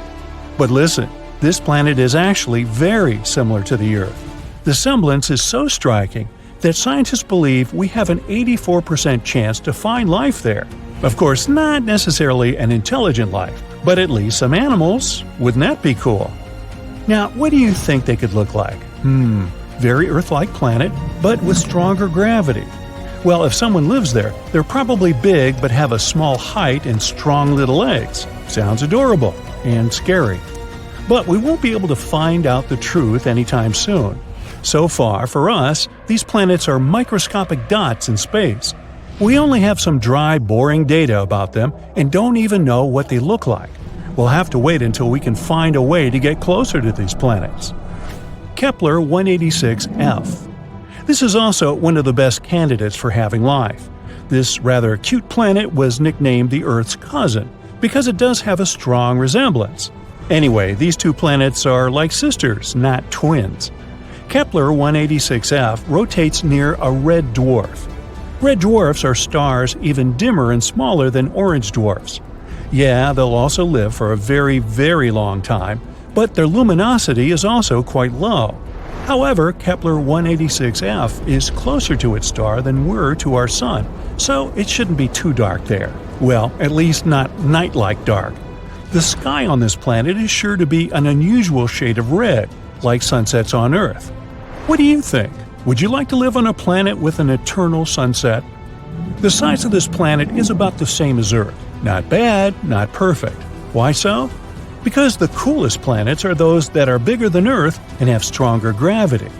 But listen, this planet is actually very similar to the Earth. The semblance is so striking that scientists believe we have an 84% chance to find life there. Of course, not necessarily an intelligent life, but at least some animals. Wouldn't that be cool? Now, what do you think they could look like? Very Earth-like planet, but with stronger gravity. Well, if someone lives there, they're probably big but have a small height and strong little legs. Sounds adorable and scary. But we won't be able to find out the truth anytime soon. So far, for us, these planets are microscopic dots in space. We only have some dry, boring data about them and don't even know what they look like. We'll have to wait until we can find a way to get closer to these planets. Kepler 186f. This is also one of the best candidates for having life. This rather cute planet was nicknamed the Earth's cousin because it does have a strong resemblance. Anyway, these two planets are like sisters, not twins. Kepler 186f rotates near a red dwarf. Red dwarfs are stars even dimmer and smaller than orange dwarfs. Yeah, they'll also live for a very, very long time, but their luminosity is also quite low. However, Kepler 186f is closer to its star than we're to our Sun, so it shouldn't be too dark there. Well, at least not night-like dark. The sky on this planet is sure to be an unusual shade of red, like sunsets on Earth. What do you think? Would you like to live on a planet with an eternal sunset? The size of this planet is about the same as Earth. Not bad, not perfect. Why so? Because the coolest planets are those that are bigger than Earth and have stronger gravity.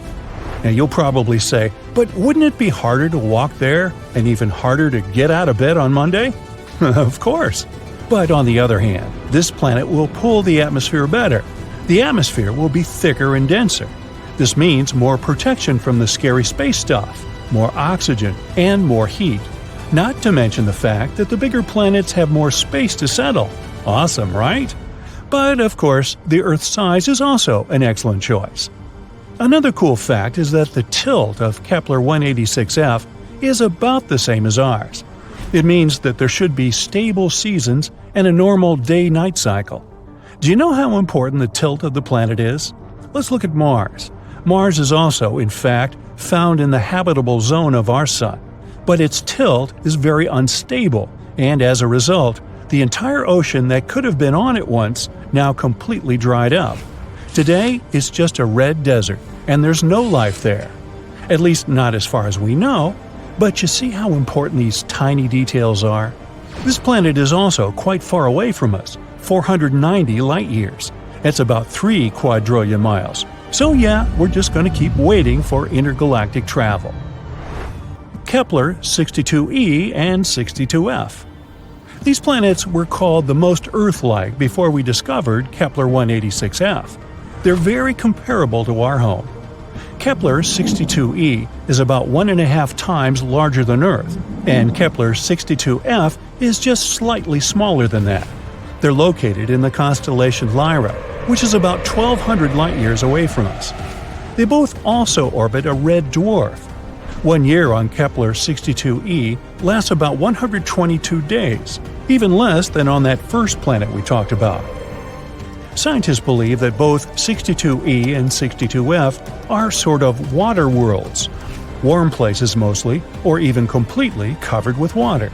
Now you'll probably say, but wouldn't it be harder to walk there and even harder to get out of bed on Monday? Of course. But on the other hand, this planet will pull the atmosphere better. The atmosphere will be thicker and denser. This means more protection from the scary space stuff, more oxygen, and more heat. Not to mention the fact that the bigger planets have more space to settle. Awesome, right? But of course, the Earth's size is also an excellent choice. Another cool fact is that the tilt of Kepler 186f is about the same as ours. It means that there should be stable seasons and a normal day-night cycle. Do you know how important the tilt of the planet is? Let's look at Mars. Mars is also, in fact, found in the habitable zone of our Sun, but its tilt is very unstable, and as a result, the entire ocean that could have been on it once now completely dried up. Today, it's just a red desert, and there's no life there. At least not as far as we know, but you see how important these tiny details are? This planet is also quite far away from us, 490 light-years. That's about 3 quadrillion miles. So yeah, we're just going to keep waiting for intergalactic travel. Kepler 62e and 62f. These planets were called the most Earth-like before we discovered Kepler 186f. They're very comparable to our home. Kepler 62e is about 1.5 times larger than Earth, and Kepler 62f is just slightly smaller than that. They're located in the constellation Lyra, which is about 1,200 light-years away from us. They both also orbit a red dwarf. 1 year on Kepler 62e lasts about 122 days, even less than on that first planet we talked about. Scientists believe that both 62e and 62f are sort of water worlds, warm places mostly, or even completely covered with water.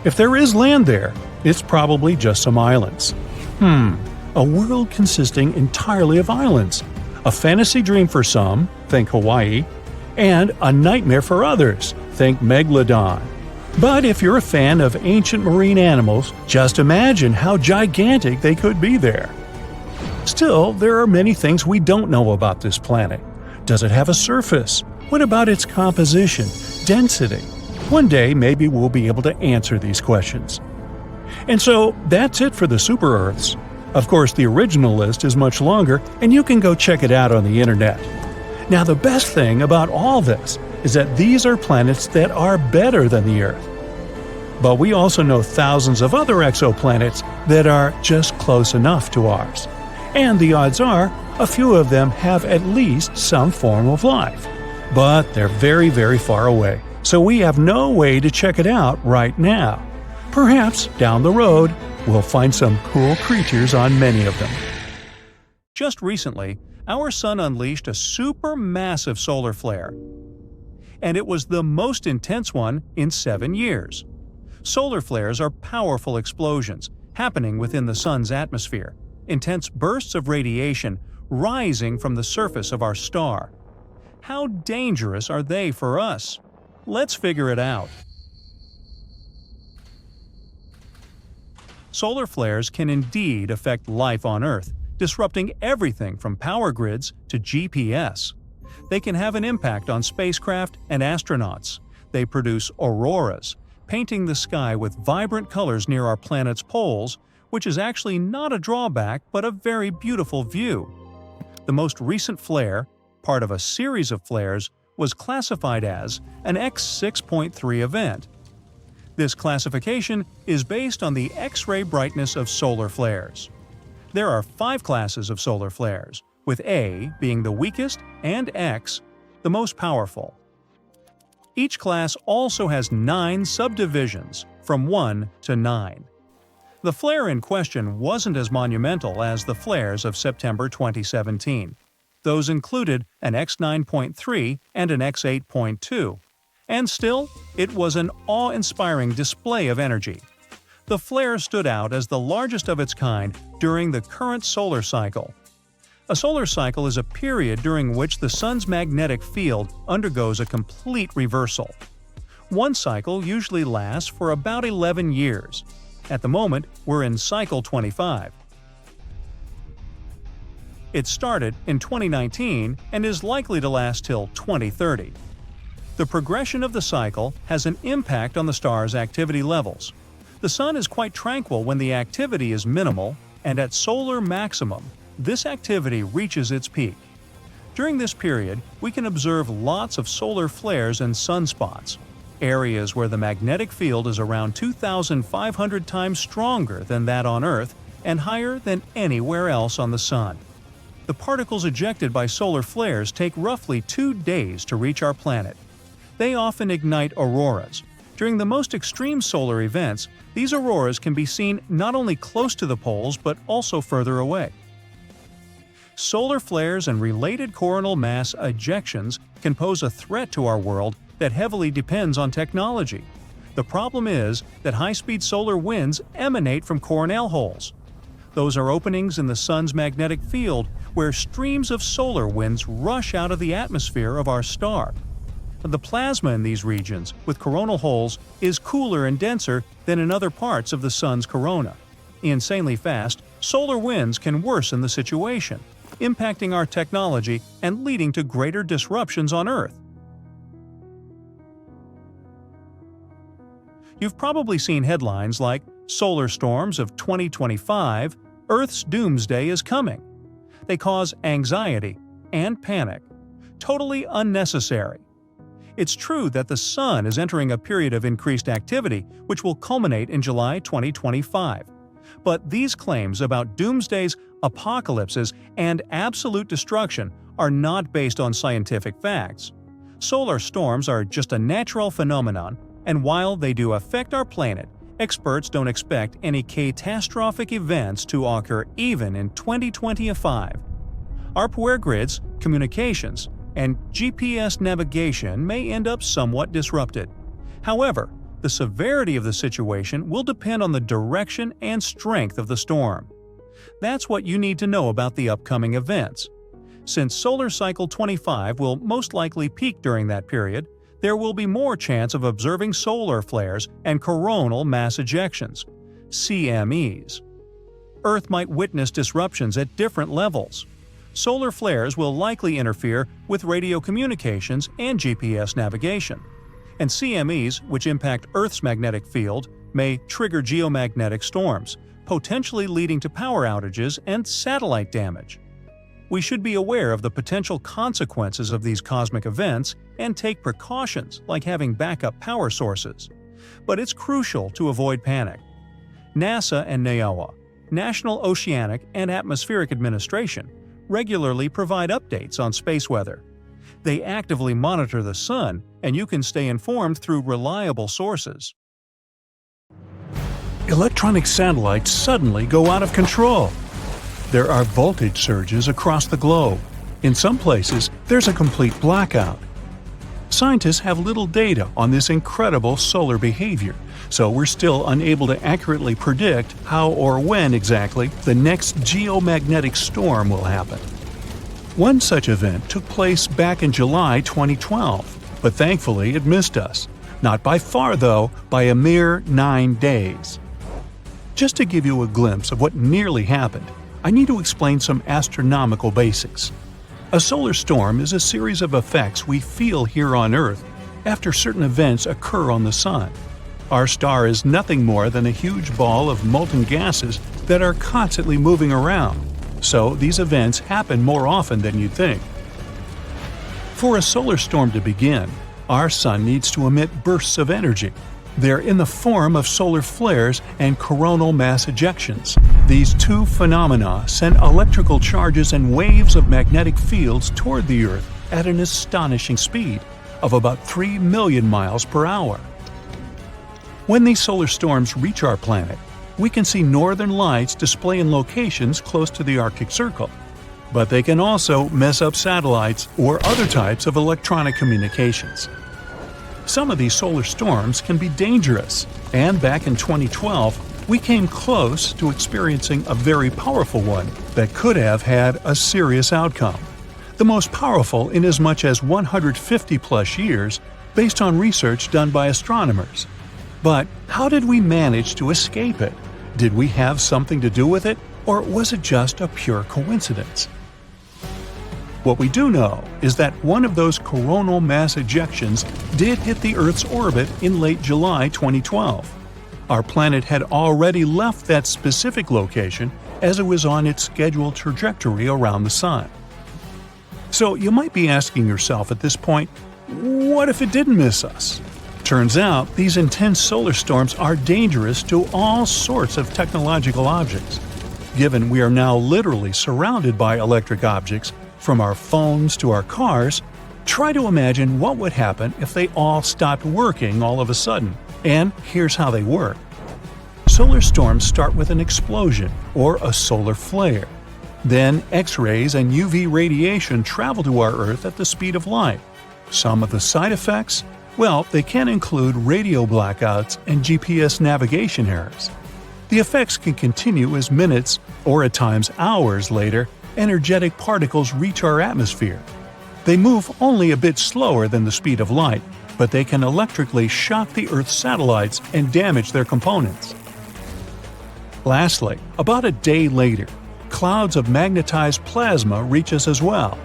If there is land there, it's probably just some islands. A world consisting entirely of islands. A fantasy dream for some, think Hawaii, and a nightmare for others, think Megalodon. But if you're a fan of ancient marine animals, just imagine how gigantic they could be there. Still, there are many things we don't know about this planet. Does it have a surface? What about its composition, density? One day, maybe we'll be able to answer these questions. And so, that's it for the super-Earths. Of course, the original list is much longer, and you can go check it out on the internet. Now, the best thing about all this is that these are planets that are better than the Earth. But we also know thousands of other exoplanets that are just close enough to ours. And the odds are, a few of them have at least some form of life. But they're very, very far away, so we have no way to check it out right now. Perhaps, down the road, we'll find some cool creatures on many of them. Just recently, our Sun unleashed a supermassive solar flare. And it was the most intense one in 7 years. Solar flares are powerful explosions happening within the Sun's atmosphere, intense bursts of radiation rising from the surface of our star. How dangerous are they for us? Let's figure it out. Solar flares can indeed affect life on Earth, disrupting everything from power grids to GPS. They can have an impact on spacecraft and astronauts. They produce auroras, painting the sky with vibrant colors near our planet's poles, which is actually not a drawback but a very beautiful view. The most recent flare, part of a series of flares, was classified as an X6.3 event. This classification is based on the X-ray brightness of solar flares. There are 5 classes of solar flares, with A being the weakest and X the most powerful. Each class also has 9 subdivisions, from 1 to 9. The flare in question wasn't as monumental as the flares of September 2017. Those included an X9.3 and an X8.2. And still, it was an awe-inspiring display of energy. The flare stood out as the largest of its kind during the current solar cycle. A solar cycle is a period during which the Sun's magnetic field undergoes a complete reversal. One cycle usually lasts for about 11 years. At the moment, we're in cycle 25. It started in 2019 and is likely to last till 2030. The progression of the cycle has an impact on the star's activity levels. The Sun is quite tranquil when the activity is minimal, and at solar maximum, this activity reaches its peak. During this period, we can observe lots of solar flares and sunspots, areas where the magnetic field is around 2,500 times stronger than that on Earth and higher than anywhere else on the Sun. The particles ejected by solar flares take roughly 2 days to reach our planet. They often ignite auroras. During the most extreme solar events, these auroras can be seen not only close to the poles but also further away. Solar flares and related coronal mass ejections can pose a threat to our world that heavily depends on technology. The problem is that high-speed solar winds emanate from coronal holes. Those are openings in the Sun's magnetic field where streams of solar winds rush out of the atmosphere of our star. The plasma in these regions, with coronal holes, is cooler and denser than in other parts of the Sun's corona. Insanely fast, solar winds can worsen the situation, impacting our technology and leading to greater disruptions on Earth. You've probably seen headlines like, "Solar storms of 2025, Earth's doomsday is coming." They cause anxiety and panic. Totally unnecessary. It's true that the Sun is entering a period of increased activity, which will culminate in July 2025. But these claims about doomsdays, apocalypses, and absolute destruction are not based on scientific facts. Solar storms are just a natural phenomenon, and while they do affect our planet, experts don't expect any catastrophic events to occur even in 2025. Our power grids, communications, and GPS navigation may end up somewhat disrupted. However, the severity of the situation will depend on the direction and strength of the storm. That's what you need to know about the upcoming events. Since solar cycle 25 will most likely peak during that period, there will be more chance of observing solar flares and coronal mass ejections, CMEs. Earth might witness disruptions at different levels. Solar flares will likely interfere with radio communications and GPS navigation. And CMEs, which impact Earth's magnetic field, may trigger geomagnetic storms, potentially leading to power outages and satellite damage. We should be aware of the potential consequences of these cosmic events and take precautions like having backup power sources. But it's crucial to avoid panic. NASA and NOAA, National Oceanic and Atmospheric Administration, regularly provide updates on space weather. They actively monitor the Sun, and you can stay informed through reliable sources. Electronic satellites suddenly go out of control. There are voltage surges across the globe. In some places, there's a complete blackout. Scientists have little data on this incredible solar behavior, so we're still unable to accurately predict how or when exactly the next geomagnetic storm will happen. One such event took place back in July 2012, but thankfully it missed us. Not by far though, by a mere 9 days. Just to give you a glimpse of what nearly happened, I need to explain some astronomical basics. A solar storm is a series of effects we feel here on Earth after certain events occur on the Sun. Our star is nothing more than a huge ball of molten gases that are constantly moving around, so these events happen more often than you'd think. For a solar storm to begin, our Sun needs to emit bursts of energy. They're in the form of solar flares and coronal mass ejections. These two phenomena send electrical charges and waves of magnetic fields toward the Earth at an astonishing speed of about 3 million miles per hour. When these solar storms reach our planet, we can see northern lights display in locations close to the Arctic Circle. But they can also mess up satellites or other types of electronic communications. Some of these solar storms can be dangerous, and back in 2012, we came close to experiencing a very powerful one that could have had a serious outcome. The most powerful in as much as 150-plus years, based on research done by astronomers. But how did we manage to escape it? Did we have something to do with it, or was it just a pure coincidence? What we do know is that one of those coronal mass ejections did hit the Earth's orbit in late July 2012. Our planet had already left that specific location as it was on its scheduled trajectory around the Sun. So you might be asking yourself at this point, what if it didn't miss us? Turns out, these intense solar storms are dangerous to all sorts of technological objects. Given we are now literally surrounded by electric objects, from our phones to our cars, try to imagine what would happen if they all stopped working all of a sudden. And here's how they work. Solar storms start with an explosion, or a solar flare. Then X-rays and UV radiation travel to our Earth at the speed of light. Some of the side effects? Well, they can include radio blackouts and GPS navigation errors. The effects can continue as minutes, or at times hours later, energetic particles reach our atmosphere. They move only a bit slower than the speed of light, but they can electrically shock the Earth's satellites and damage their components. Lastly, about a day later, clouds of magnetized plasma reach us as well.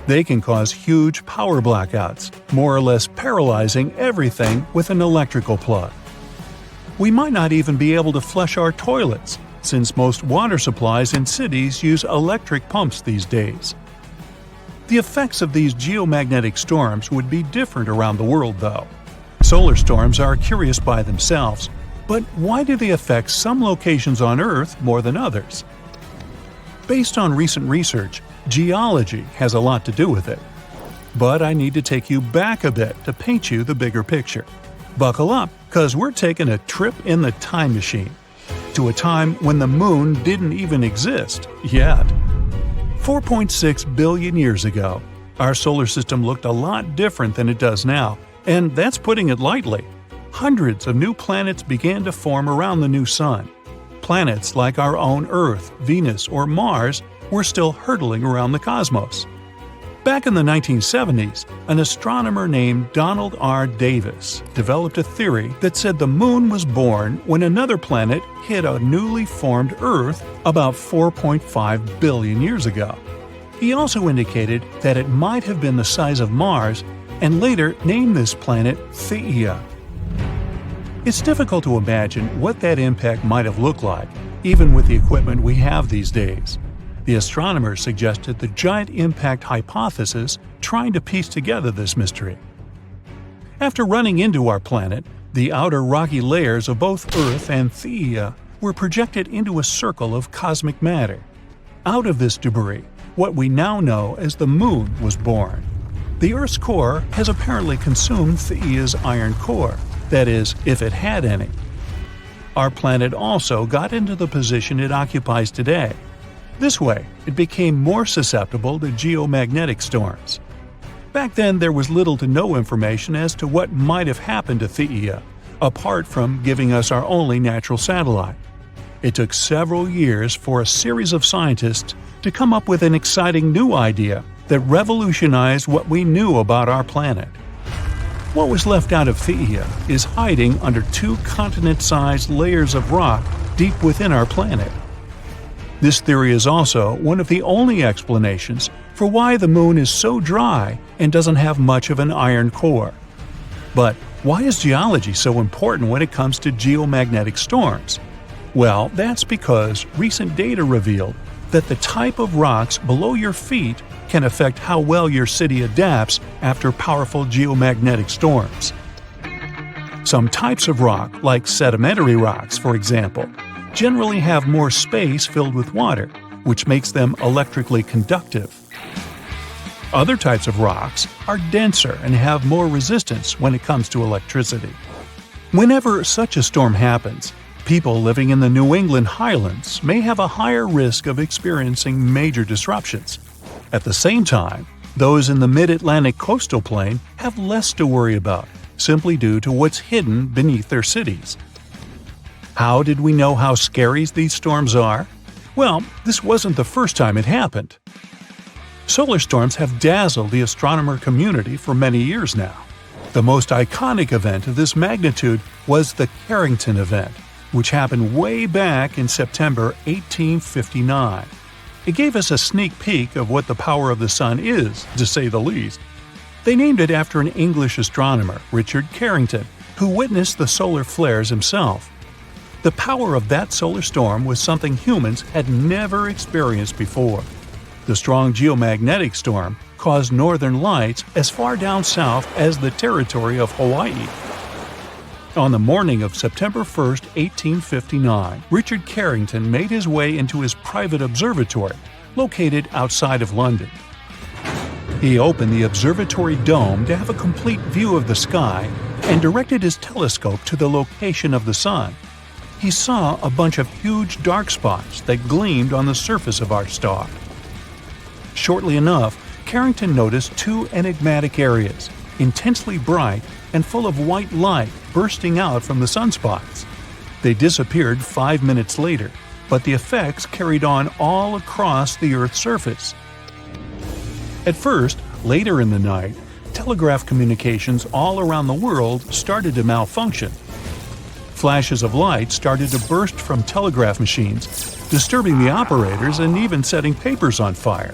They can cause huge power blackouts, more or less paralyzing everything with an electrical plug. We might not even be able to flush our toilets, since most water supplies in cities use electric pumps these days. The effects of these geomagnetic storms would be different around the world, though. Solar storms are curious by themselves, but why do they affect some locations on Earth more than others? Based on recent research, geology has a lot to do with it. But I need to take you back a bit to paint you the bigger picture. Buckle up, because we're taking a trip in the time machine to a time when the moon didn't even exist yet. 4.6 billion years ago, our solar system looked a lot different than it does now, and that's putting it lightly. Hundreds of new planets began to form around the new sun. Planets like our own Earth, Venus, or Mars were still hurtling around the cosmos. Back in the 1970s, an astronomer named Donald R. Davis developed a theory that said the moon was born when another planet hit a newly formed Earth about 4.5 billion years ago. He also indicated that it might have been the size of Mars and later named this planet Theia. It's difficult to imagine what that impact might have looked like, even with the equipment we have these days. The astronomers suggested the giant impact hypothesis, trying to piece together this mystery. After running into our planet, the outer rocky layers of both Earth and Theia were projected into a circle of cosmic matter. Out of this debris, what we now know as the Moon was born. The Earth's core has apparently consumed Theia's iron core, that is, if it had any. Our planet also got into the position it occupies today. This way, it became more susceptible to geomagnetic storms. Back then, there was little to no information as to what might have happened to Theia, apart from giving us our only natural satellite. It took several years for a series of scientists to come up with an exciting new idea that revolutionized what we knew about our planet. What was left out of Theia is hiding under two continent-sized layers of rock deep within our planet. This theory is also one of the only explanations for why the moon is so dry and doesn't have much of an iron core. But why is geology so important when it comes to geomagnetic storms? Well, that's because recent data revealed that the type of rocks below your feet can affect how well your city adapts after powerful geomagnetic storms. Some types of rock, like sedimentary rocks for example, generally have more space filled with water, which makes them electrically conductive. Other types of rocks are denser and have more resistance when it comes to electricity. Whenever such a storm happens, people living in the New England highlands may have a higher risk of experiencing major disruptions. At the same time, those in the mid-Atlantic coastal plain have less to worry about, simply due to what's hidden beneath their cities. How did we know how scary these storms are? Well, this wasn't the first time it happened. Solar storms have dazzled the astronomer community for many years now. The most iconic event of this magnitude was the Carrington event, which happened way back in September 1859. It gave us a sneak peek of what the power of the sun is, to say the least. They named it after an English astronomer, Richard Carrington, who witnessed the solar flares himself. The power of that solar storm was something humans had never experienced before. The strong geomagnetic storm caused northern lights as far down south as the territory of Hawaii. On the morning of September 1, 1859, Richard Carrington made his way into his private observatory, located outside of London. He opened the observatory dome to have a complete view of the sky and directed his telescope to the location of the sun. He saw a bunch of huge dark spots that gleamed on the surface of our star. Shortly enough, Carrington noticed two enigmatic areas, intensely bright and full of white light bursting out from the sunspots. They disappeared 5 minutes later, but the effects carried on all across the Earth's surface. At first, later in the night, telegraph communications all around the world started to malfunction. Flashes of light started to burst from telegraph machines, disturbing the operators and even setting papers on fire.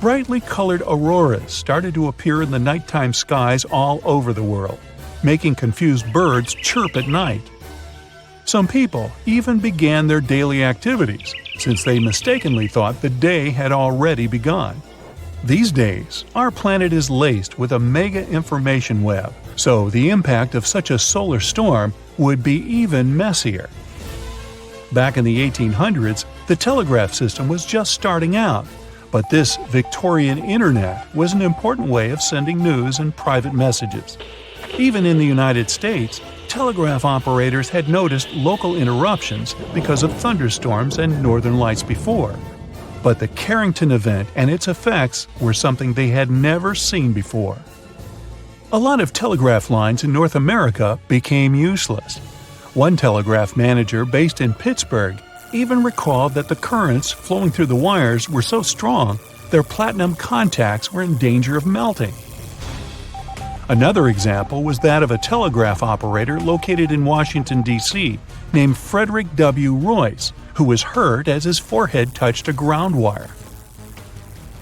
Brightly colored auroras started to appear in the nighttime skies all over the world, making confused birds chirp at night. Some people even began their daily activities, since they mistakenly thought the day had already begun. These days, our planet is laced with a mega information web, so the impact of such a solar storm would be even messier. Back in the 1800s, the telegraph system was just starting out, but this Victorian internet was an important way of sending news and private messages. Even in the United States, telegraph operators had noticed local interruptions because of thunderstorms and northern lights before. But the Carrington event and its effects were something they had never seen before. A lot of telegraph lines in North America became useless. One telegraph manager based in Pittsburgh even recalled that the currents flowing through the wires were so strong their platinum contacts were in danger of melting. Another example was that of a telegraph operator located in Washington, D.C., named Frederick W. Royce, who was hurt as his forehead touched a ground wire.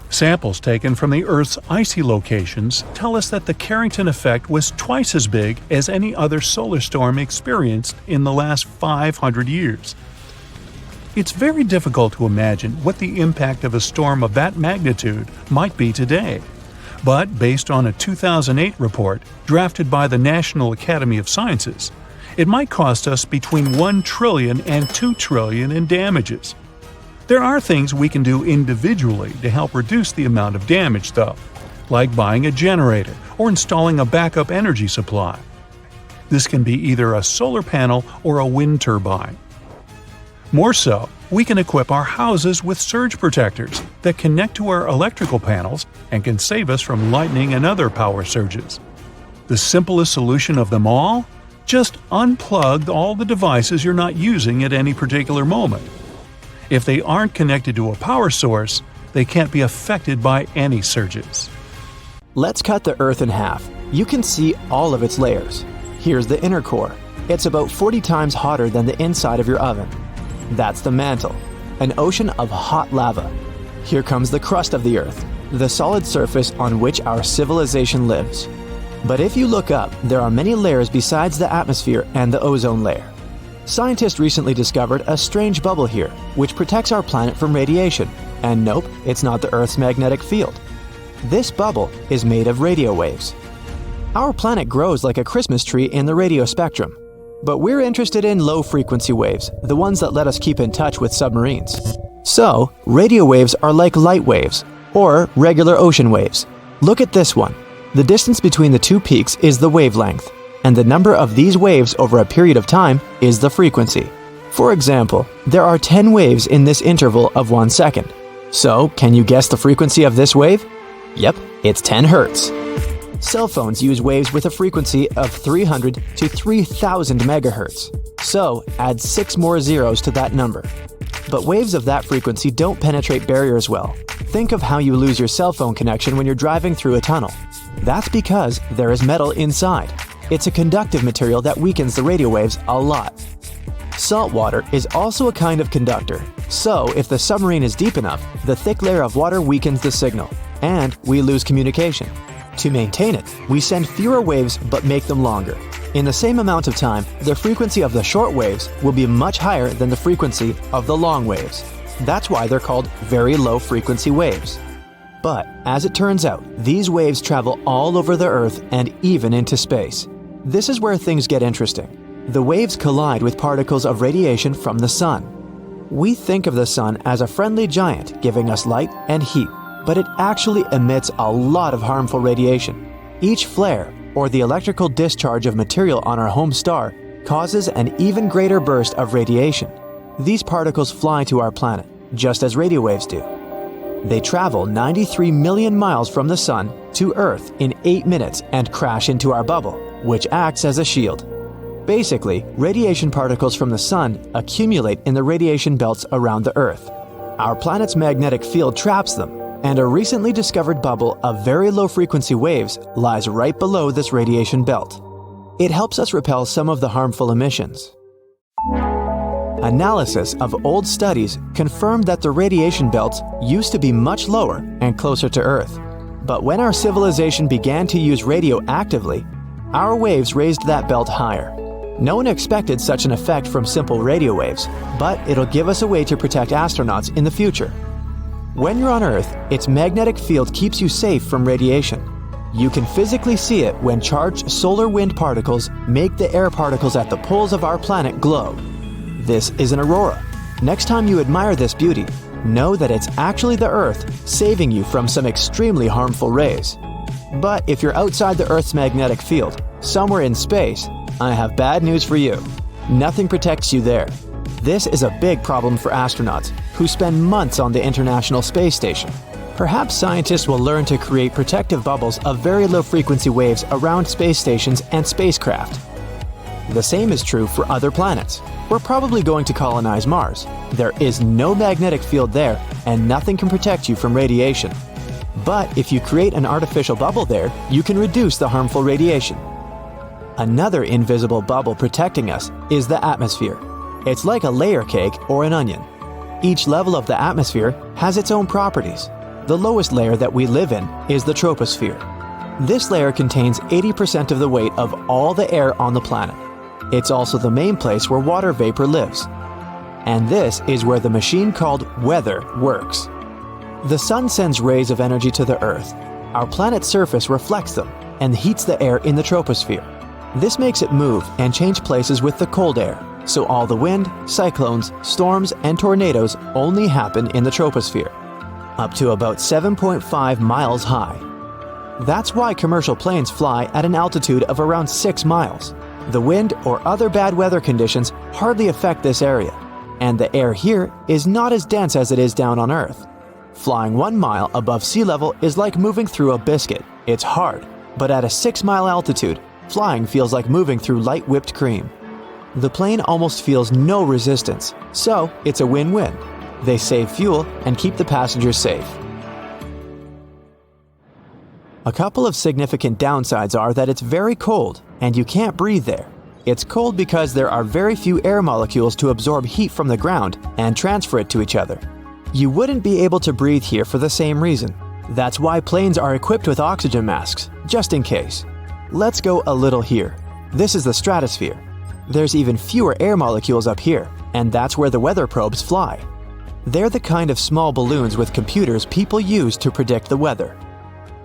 Samples taken from the Earth's icy locations tell us that the Carrington effect was twice as big as any other solar storm experienced in the last 500 years. It's very difficult to imagine what the impact of a storm of that magnitude might be today. But based on a 2008 report drafted by the National Academy of Sciences, it might cost us between $1 trillion and $2 trillion in damages. There are things we can do individually to help reduce the amount of damage, though, like buying a generator or installing a backup energy supply. This can be either a solar panel or a wind turbine. More so, we can equip our houses with surge protectors that connect to our electrical panels and can save us from lightning and other power surges. The simplest solution of them all? Just unplug all the devices you're not using at any particular moment. If they aren't connected to a power source, they can't be affected by any surges. Let's cut the Earth in half. You can see all of its layers. Here's the inner core. It's about 40 times hotter than the inside of your oven. That's the mantle. an ocean of hot lava. Here comes the crust of the Earth, the solid surface on which our civilization lives. But if you look up, there are many layers besides the atmosphere and the ozone layer. Scientists recently discovered a strange bubble here, which protects our planet from radiation. And nope, it's not the Earth's magnetic field. This bubble is made of radio waves. Our planet grows like a Christmas tree in the radio spectrum. But we're interested in low-frequency waves, the ones that let us keep in touch with submarines. So, radio waves are like light waves, or regular ocean waves. Look at this one. The distance between the two peaks is the wavelength, and the number of these waves over a period of time is the frequency. For example, there are 10 waves in this interval of 1 second. So, can you guess the frequency of this wave? Yep, it's 10 Hertz. Cell phones use waves with a frequency of 300 to 3000 megahertz. So, add 6 more zeros to that number. But waves of that frequency don't penetrate barriers well. Think of how you lose your cell phone connection when you're driving through a tunnel. That's because there is metal inside. It's a conductive material that weakens the radio waves a lot. Salt water is also a kind of conductor. So, if the submarine is deep enough, the thick layer of water weakens the signal, and we lose communication. To maintain it, we send fewer waves but make them longer. In the same amount of time, the frequency of the short waves will be much higher than the frequency of the long waves. That's why they're called very low frequency waves. But, as it turns out, these waves travel all over the Earth and even into space. This is where things get interesting. The waves collide with particles of radiation from the Sun. We think of the Sun as a friendly giant giving us light and heat, but it actually emits a lot of harmful radiation. Each flare, or the electrical discharge of material on our home star, causes an even greater burst of radiation. These particles fly to our planet, just as radio waves do. They travel 93 million miles from the Sun to Earth in 8 minutes and crash into our bubble, which acts as a shield. Basically, radiation particles from the Sun accumulate in the radiation belts around the Earth. Our planet's magnetic field traps them, and a recently discovered bubble of very low-frequency waves lies right below this radiation belt. It helps us repel some of the harmful emissions. Analysis of old studies confirmed that the radiation belts used to be much lower and closer to Earth. But when our civilization began to use radio actively, our waves raised that belt higher. No one expected such an effect from simple radio waves, but it'll give us a way to protect astronauts in the future. When you're on Earth, its magnetic field keeps you safe from radiation. You can physically see it when charged solar wind particles make the air particles at the poles of our planet glow. This is an aurora. Next time you admire this beauty, know that it's actually the Earth saving you from some extremely harmful rays. But if you're outside the Earth's magnetic field, somewhere in space, I have bad news for you. Nothing protects you there. This is a big problem for astronauts, who spend months on the International Space Station. Perhaps scientists will learn to create protective bubbles of very low frequency waves around space stations and spacecraft. The same is true for other planets. We're probably going to colonize Mars. There is no magnetic field there, and nothing can protect you from radiation. But if you create an artificial bubble there, you can reduce the harmful radiation. Another invisible bubble protecting us is the atmosphere. It's like a layer cake or an onion. Each level of the atmosphere has its own properties. The lowest layer that we live in is the troposphere. This layer contains 80% of the weight of all the air on the planet. It's also the main place where water vapor lives. And this is where the machine called weather works. The sun sends rays of energy to the Earth. Our planet's surface reflects them and heats the air in the troposphere. This makes it move and change places with the cold air, so all the wind, cyclones, storms, and tornadoes only happen in the troposphere, up to about 7.5 miles high. That's why commercial planes fly at an altitude of around 6 miles. The wind or other bad weather conditions hardly affect this area, and the air here is not as dense as it is down on Earth. Flying 1 mile above sea level is like moving through a biscuit. It's hard, but at a 6-mile altitude, flying feels like moving through light whipped cream. The plane almost feels no resistance, so it's a win-win. They save fuel and keep the passengers safe. A couple of significant downsides are that it's very cold and you can't breathe there. It's cold because there are very few air molecules to absorb heat from the ground and transfer it to each other. You wouldn't be able to breathe here for the same reason. That's why planes are equipped with oxygen masks, just in case. Let's go a little here. This is the stratosphere. There's even fewer air molecules up here, and that's where the weather probes fly. They're the kind of small balloons with computers people use to predict the weather.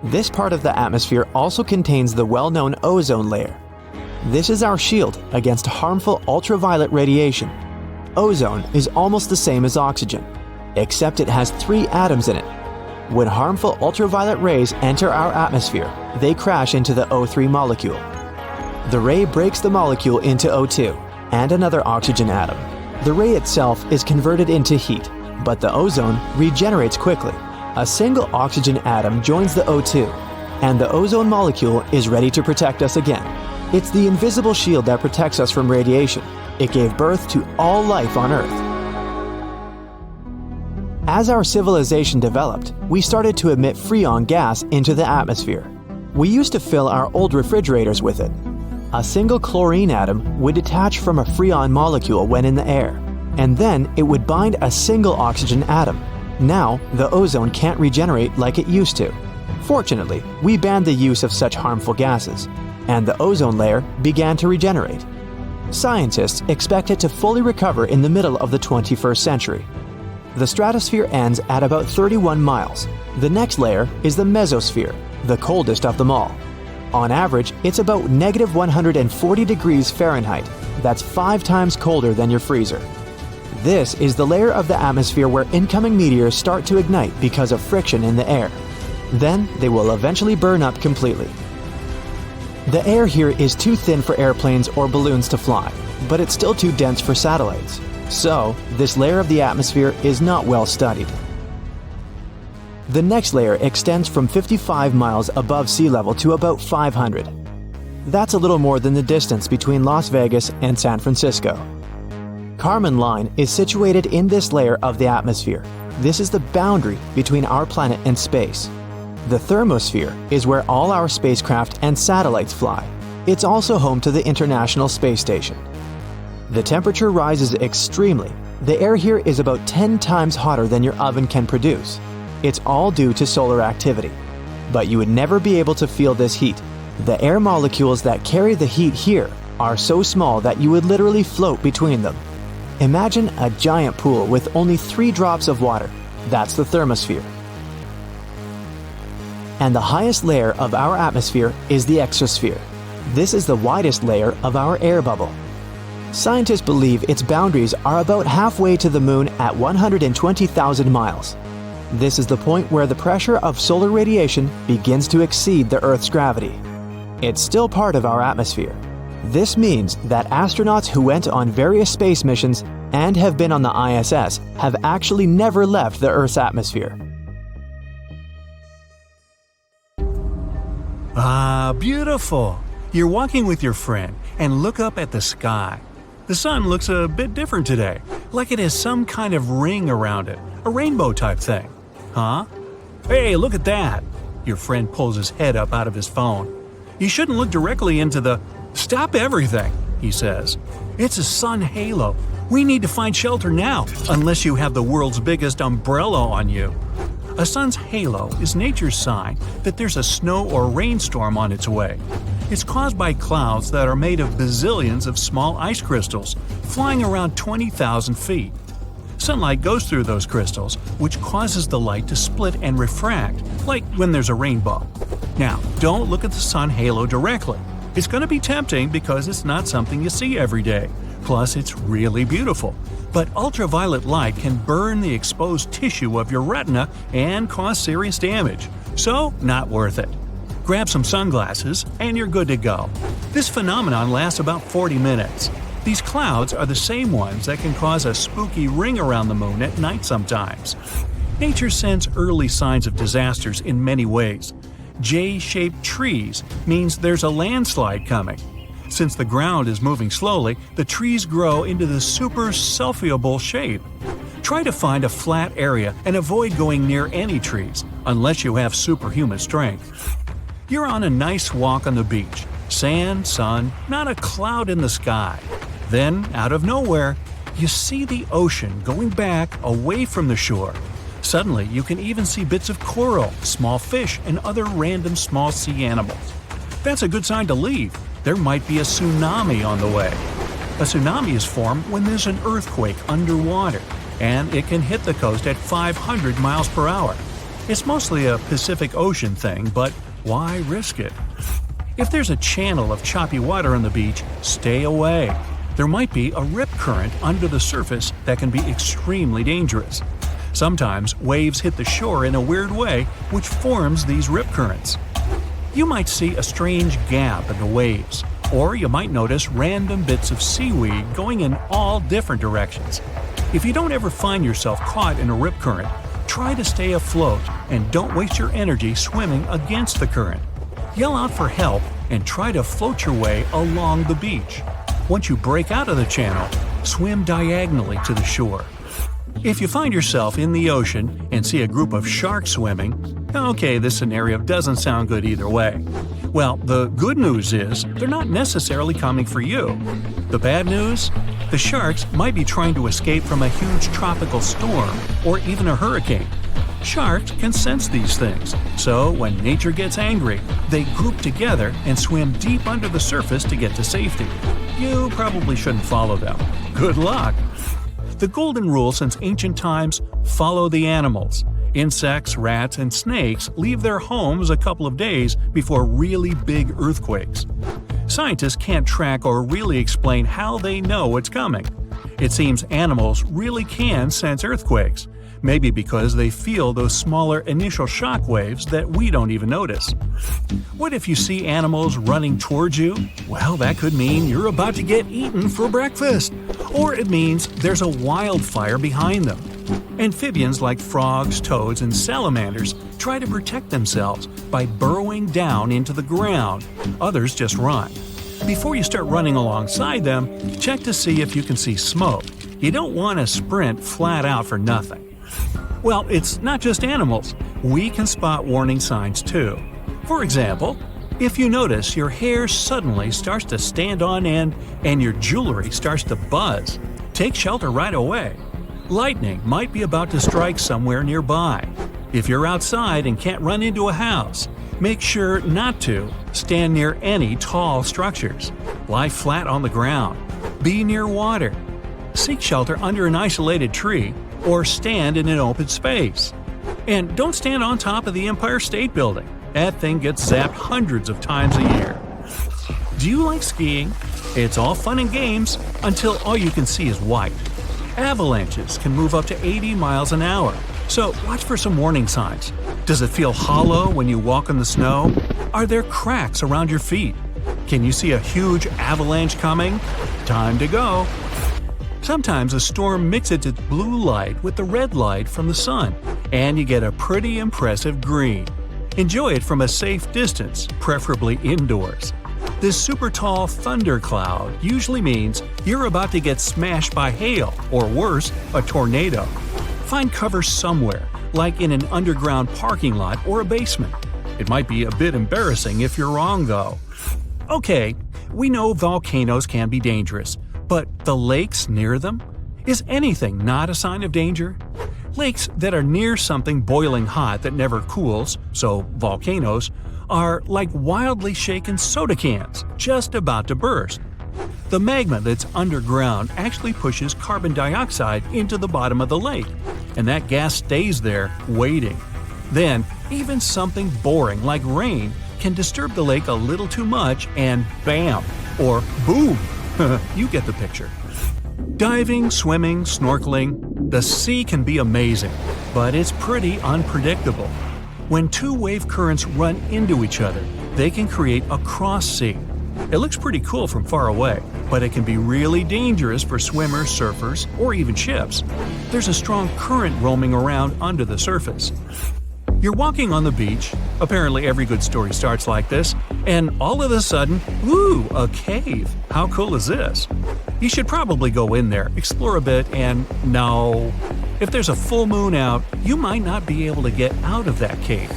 This part of the atmosphere also contains the well-known ozone layer. This is our shield against harmful ultraviolet radiation. Ozone is almost the same as oxygen, except it has 3 atoms in it. When harmful ultraviolet rays enter our atmosphere, they crash into the O3 molecule. The ray breaks the molecule into O2 and another oxygen atom. The ray itself is converted into heat, but the ozone regenerates quickly. A single oxygen atom joins the O2, and the ozone molecule is ready to protect us again. It's the invisible shield that protects us from radiation. It gave birth to all life on Earth. As our civilization developed, we started to emit freon gas into the atmosphere. We used to fill our old refrigerators with it. A single chlorine atom would detach from a freon molecule when in the air, and then it would bind a single oxygen atom. Now, the ozone can't regenerate like it used to. Fortunately, we banned the use of such harmful gases, and the ozone layer began to regenerate. Scientists expect it to fully recover in the middle of the 21st century. The stratosphere ends at about 31 miles. The next layer is the mesosphere, the coldest of them all. On average, it's about negative 140 degrees Fahrenheit. That's 5 times colder than your freezer. This is the layer of the atmosphere where incoming meteors start to ignite because of friction in the air. Then they will eventually burn up completely. The air here is too thin for airplanes or balloons to fly, but it's still too dense for satellites. So, this layer of the atmosphere is not well studied. The next layer extends from 55 miles above sea level to about 500. That's a little more than the distance between Las Vegas and San Francisco. Kármán line is situated in this layer of the atmosphere. This is the boundary between our planet and space. The thermosphere is where all our spacecraft and satellites fly. It's also home to the International Space Station. The temperature rises extremely. The air here is about 10 times hotter than your oven can produce. It's all due to solar activity. But you would never be able to feel this heat. The air molecules that carry the heat here are so small that you would literally float between them. Imagine a giant pool with only 3 drops of water. That's the thermosphere. And the highest layer of our atmosphere is the exosphere. This is the widest layer of our air bubble. Scientists believe its boundaries are about halfway to the moon at 120,000 miles. This is the point where the pressure of solar radiation begins to exceed the Earth's gravity. It's still part of our atmosphere. This means that astronauts who went on various space missions and have been on the ISS have actually never left the Earth's atmosphere. Ah, beautiful! You're walking with your friend and look up at the sky. The sun looks a bit different today, like it has some kind of ring around it, a rainbow type thing. Huh? Hey, look at that! Your friend pulls his head up out of his phone. You shouldn't look directly into the… Stop everything, he says. It's a sun halo. We need to find shelter now, unless you have the world's biggest umbrella on you. A sun's halo is nature's sign that there's a snow or rainstorm on its way. It's caused by clouds that are made of bazillions of small ice crystals flying around 20,000 feet. Sunlight goes through those crystals, which causes the light to split and refract, like when there's a rainbow. Now, don't look at the sun halo directly. It's going to be tempting because it's not something you see every day. Plus, it's really beautiful. But ultraviolet light can burn the exposed tissue of your retina and cause serious damage. So, not worth it. Grab some sunglasses and you're good to go. This phenomenon lasts about 40 minutes. These clouds are the same ones that can cause a spooky ring around the moon at night sometimes. Nature sends early signs of disasters in many ways. J-shaped trees means there's a landslide coming. Since the ground is moving slowly, the trees grow into the super selfiable shape. Try to find a flat area and avoid going near any trees, unless you have superhuman strength. You're on a nice walk on the beach. Sand, sun, not a cloud in the sky. Then, out of nowhere, you see the ocean going back away from the shore. Suddenly, you can even see bits of coral, small fish, and other random small sea animals. That's a good sign to leave. There might be a tsunami on the way. A tsunami is formed when there's an earthquake underwater, and it can hit the coast at 500 miles per hour. It's mostly a Pacific Ocean thing, but why risk it? If there's a channel of choppy water on the beach, stay away. There might be a rip current under the surface that can be extremely dangerous. Sometimes waves hit the shore in a weird way, which forms these rip currents. You might see a strange gap in the waves, or you might notice random bits of seaweed going in all different directions. If you don't ever find yourself caught in a rip current, try to stay afloat and don't waste your energy swimming against the current. Yell out for help and try to float your way along the beach. Once you break out of the channel, swim diagonally to the shore. If you find yourself in the ocean and see a group of sharks swimming, okay, this scenario doesn't sound good either way. Well, the good news is they're not necessarily coming for you. The bad news? The sharks might be trying to escape from a huge tropical storm or even a hurricane. Sharks can sense these things, so when nature gets angry, they group together and swim deep under the surface to get to safety. You probably shouldn't follow them. Good luck! The golden rule since ancient times: follow the animals. Insects, rats, and snakes leave their homes a couple of days before really big earthquakes. Scientists can't track or really explain how they know it's coming. It seems animals really can sense earthquakes, maybe because they feel those smaller initial shock waves that we don't even notice. What if you see animals running towards you? Well, that could mean you're about to get eaten for breakfast. Or it means there's a wildfire behind them. Amphibians like frogs, toads, and salamanders try to protect themselves by burrowing down into the ground. Others just run. Before you start running alongside them, check to see if you can see smoke. You don't want to sprint flat out for nothing. Well, it's not just animals. We can spot warning signs too. For example, if you notice your hair suddenly starts to stand on end and your jewelry starts to buzz, take shelter right away. Lightning might be about to strike somewhere nearby. If you're outside and can't run into a house, make sure not to stand near any tall structures. Lie flat on the ground. Be near water. Seek shelter under an isolated tree or stand in an open space. And don't stand on top of the Empire State Building. That thing gets zapped hundreds of times a year. Do you like skiing? It's all fun and games until all you can see is white. Avalanches can move up to 80 miles an hour, so watch for some warning signs. Does it feel hollow when you walk in the snow? Are there cracks around your feet? Can you see a huge avalanche coming? Time to go! Sometimes a storm mixes its blue light with the red light from the sun, and you get a pretty impressive green. Enjoy it from a safe distance, preferably indoors. This super tall thundercloud usually means you're about to get smashed by hail, or worse, a tornado. Find cover somewhere, like in an underground parking lot or a basement. It might be a bit embarrassing if you're wrong, though. Okay, we know volcanoes can be dangerous, but the lakes near them? Is anything not a sign of danger? Lakes that are near something boiling hot that never cools, so volcanoes, are like wildly shaken soda cans, just about to burst. The magma that's underground actually pushes carbon dioxide into the bottom of the lake, and that gas stays there, waiting. Then, even something boring like rain can disturb the lake a little too much and bam, or boom! You get the picture. Diving, swimming, snorkeling, the sea can be amazing, but it's pretty unpredictable. When two wave currents run into each other, they can create a cross sea. It looks pretty cool from far away, but it can be really dangerous for swimmers, surfers, or even ships. There's a strong current roaming around under the surface. You're walking on the beach, apparently every good story starts like this, and all of a sudden, ooh, a cave. How cool is this? You should probably go in there, explore a bit, and no. If there's a full moon out, you might not be able to get out of that cave.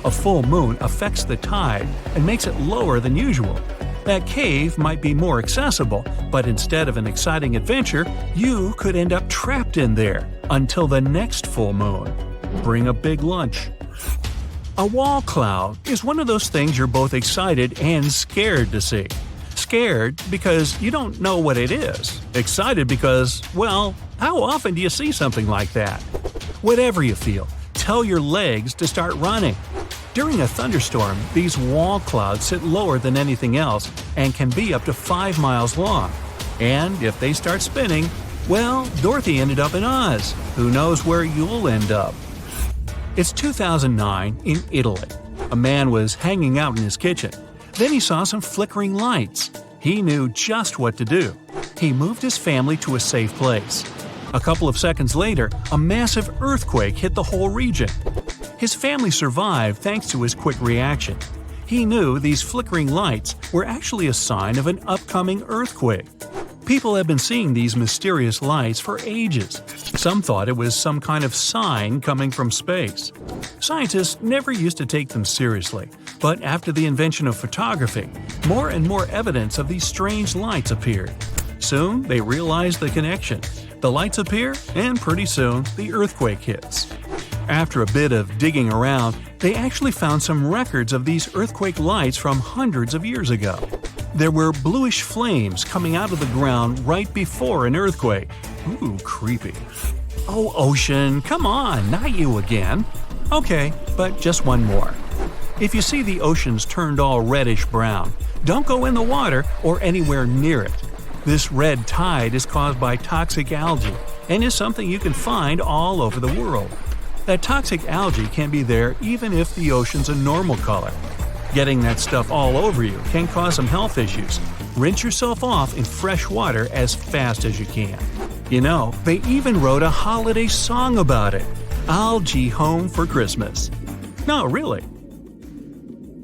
A full moon affects the tide and makes it lower than usual. That cave might be more accessible, but instead of an exciting adventure, you could end up trapped in there until the next full moon. Bring a big lunch. A wall cloud is one of those things you're both excited and scared to see. Scared because you don't know what it is. Excited because, well, how often do you see something like that? Whatever you feel, tell your legs to start running. During a thunderstorm, these wall clouds sit lower than anything else and can be up to 5 miles long. And if they start spinning, well, Dorothy ended up in Oz. Who knows where you'll end up? It's 2009 in Italy. A man was hanging out in his kitchen. Then he saw some flickering lights. He knew just what to do. He moved his family to a safe place. A couple of seconds later, a massive earthquake hit the whole region. His family survived thanks to his quick reaction. He knew these flickering lights were actually a sign of an upcoming earthquake. People have been seeing these mysterious lights for ages. Some thought it was some kind of sign coming from space. Scientists never used to take them seriously, but after the invention of photography, more and more evidence of these strange lights appeared. Soon, they realized the connection. The lights appear, and pretty soon, the earthquake hits. After a bit of digging around, they actually found some records of these earthquake lights from hundreds of years ago. There were bluish flames coming out of the ground right before an earthquake. Ooh, creepy. Oh, ocean, come on, not you again. Okay, but just one more. If you see the oceans turned all reddish-brown, don't go in the water or anywhere near it. This red tide is caused by toxic algae and is something you can find all over the world. That toxic algae can be there even if the ocean's a normal color. Getting that stuff all over you can cause some health issues. Rinse yourself off in fresh water as fast as you can. You know, they even wrote a holiday song about it. Algae Home for Christmas. No, really.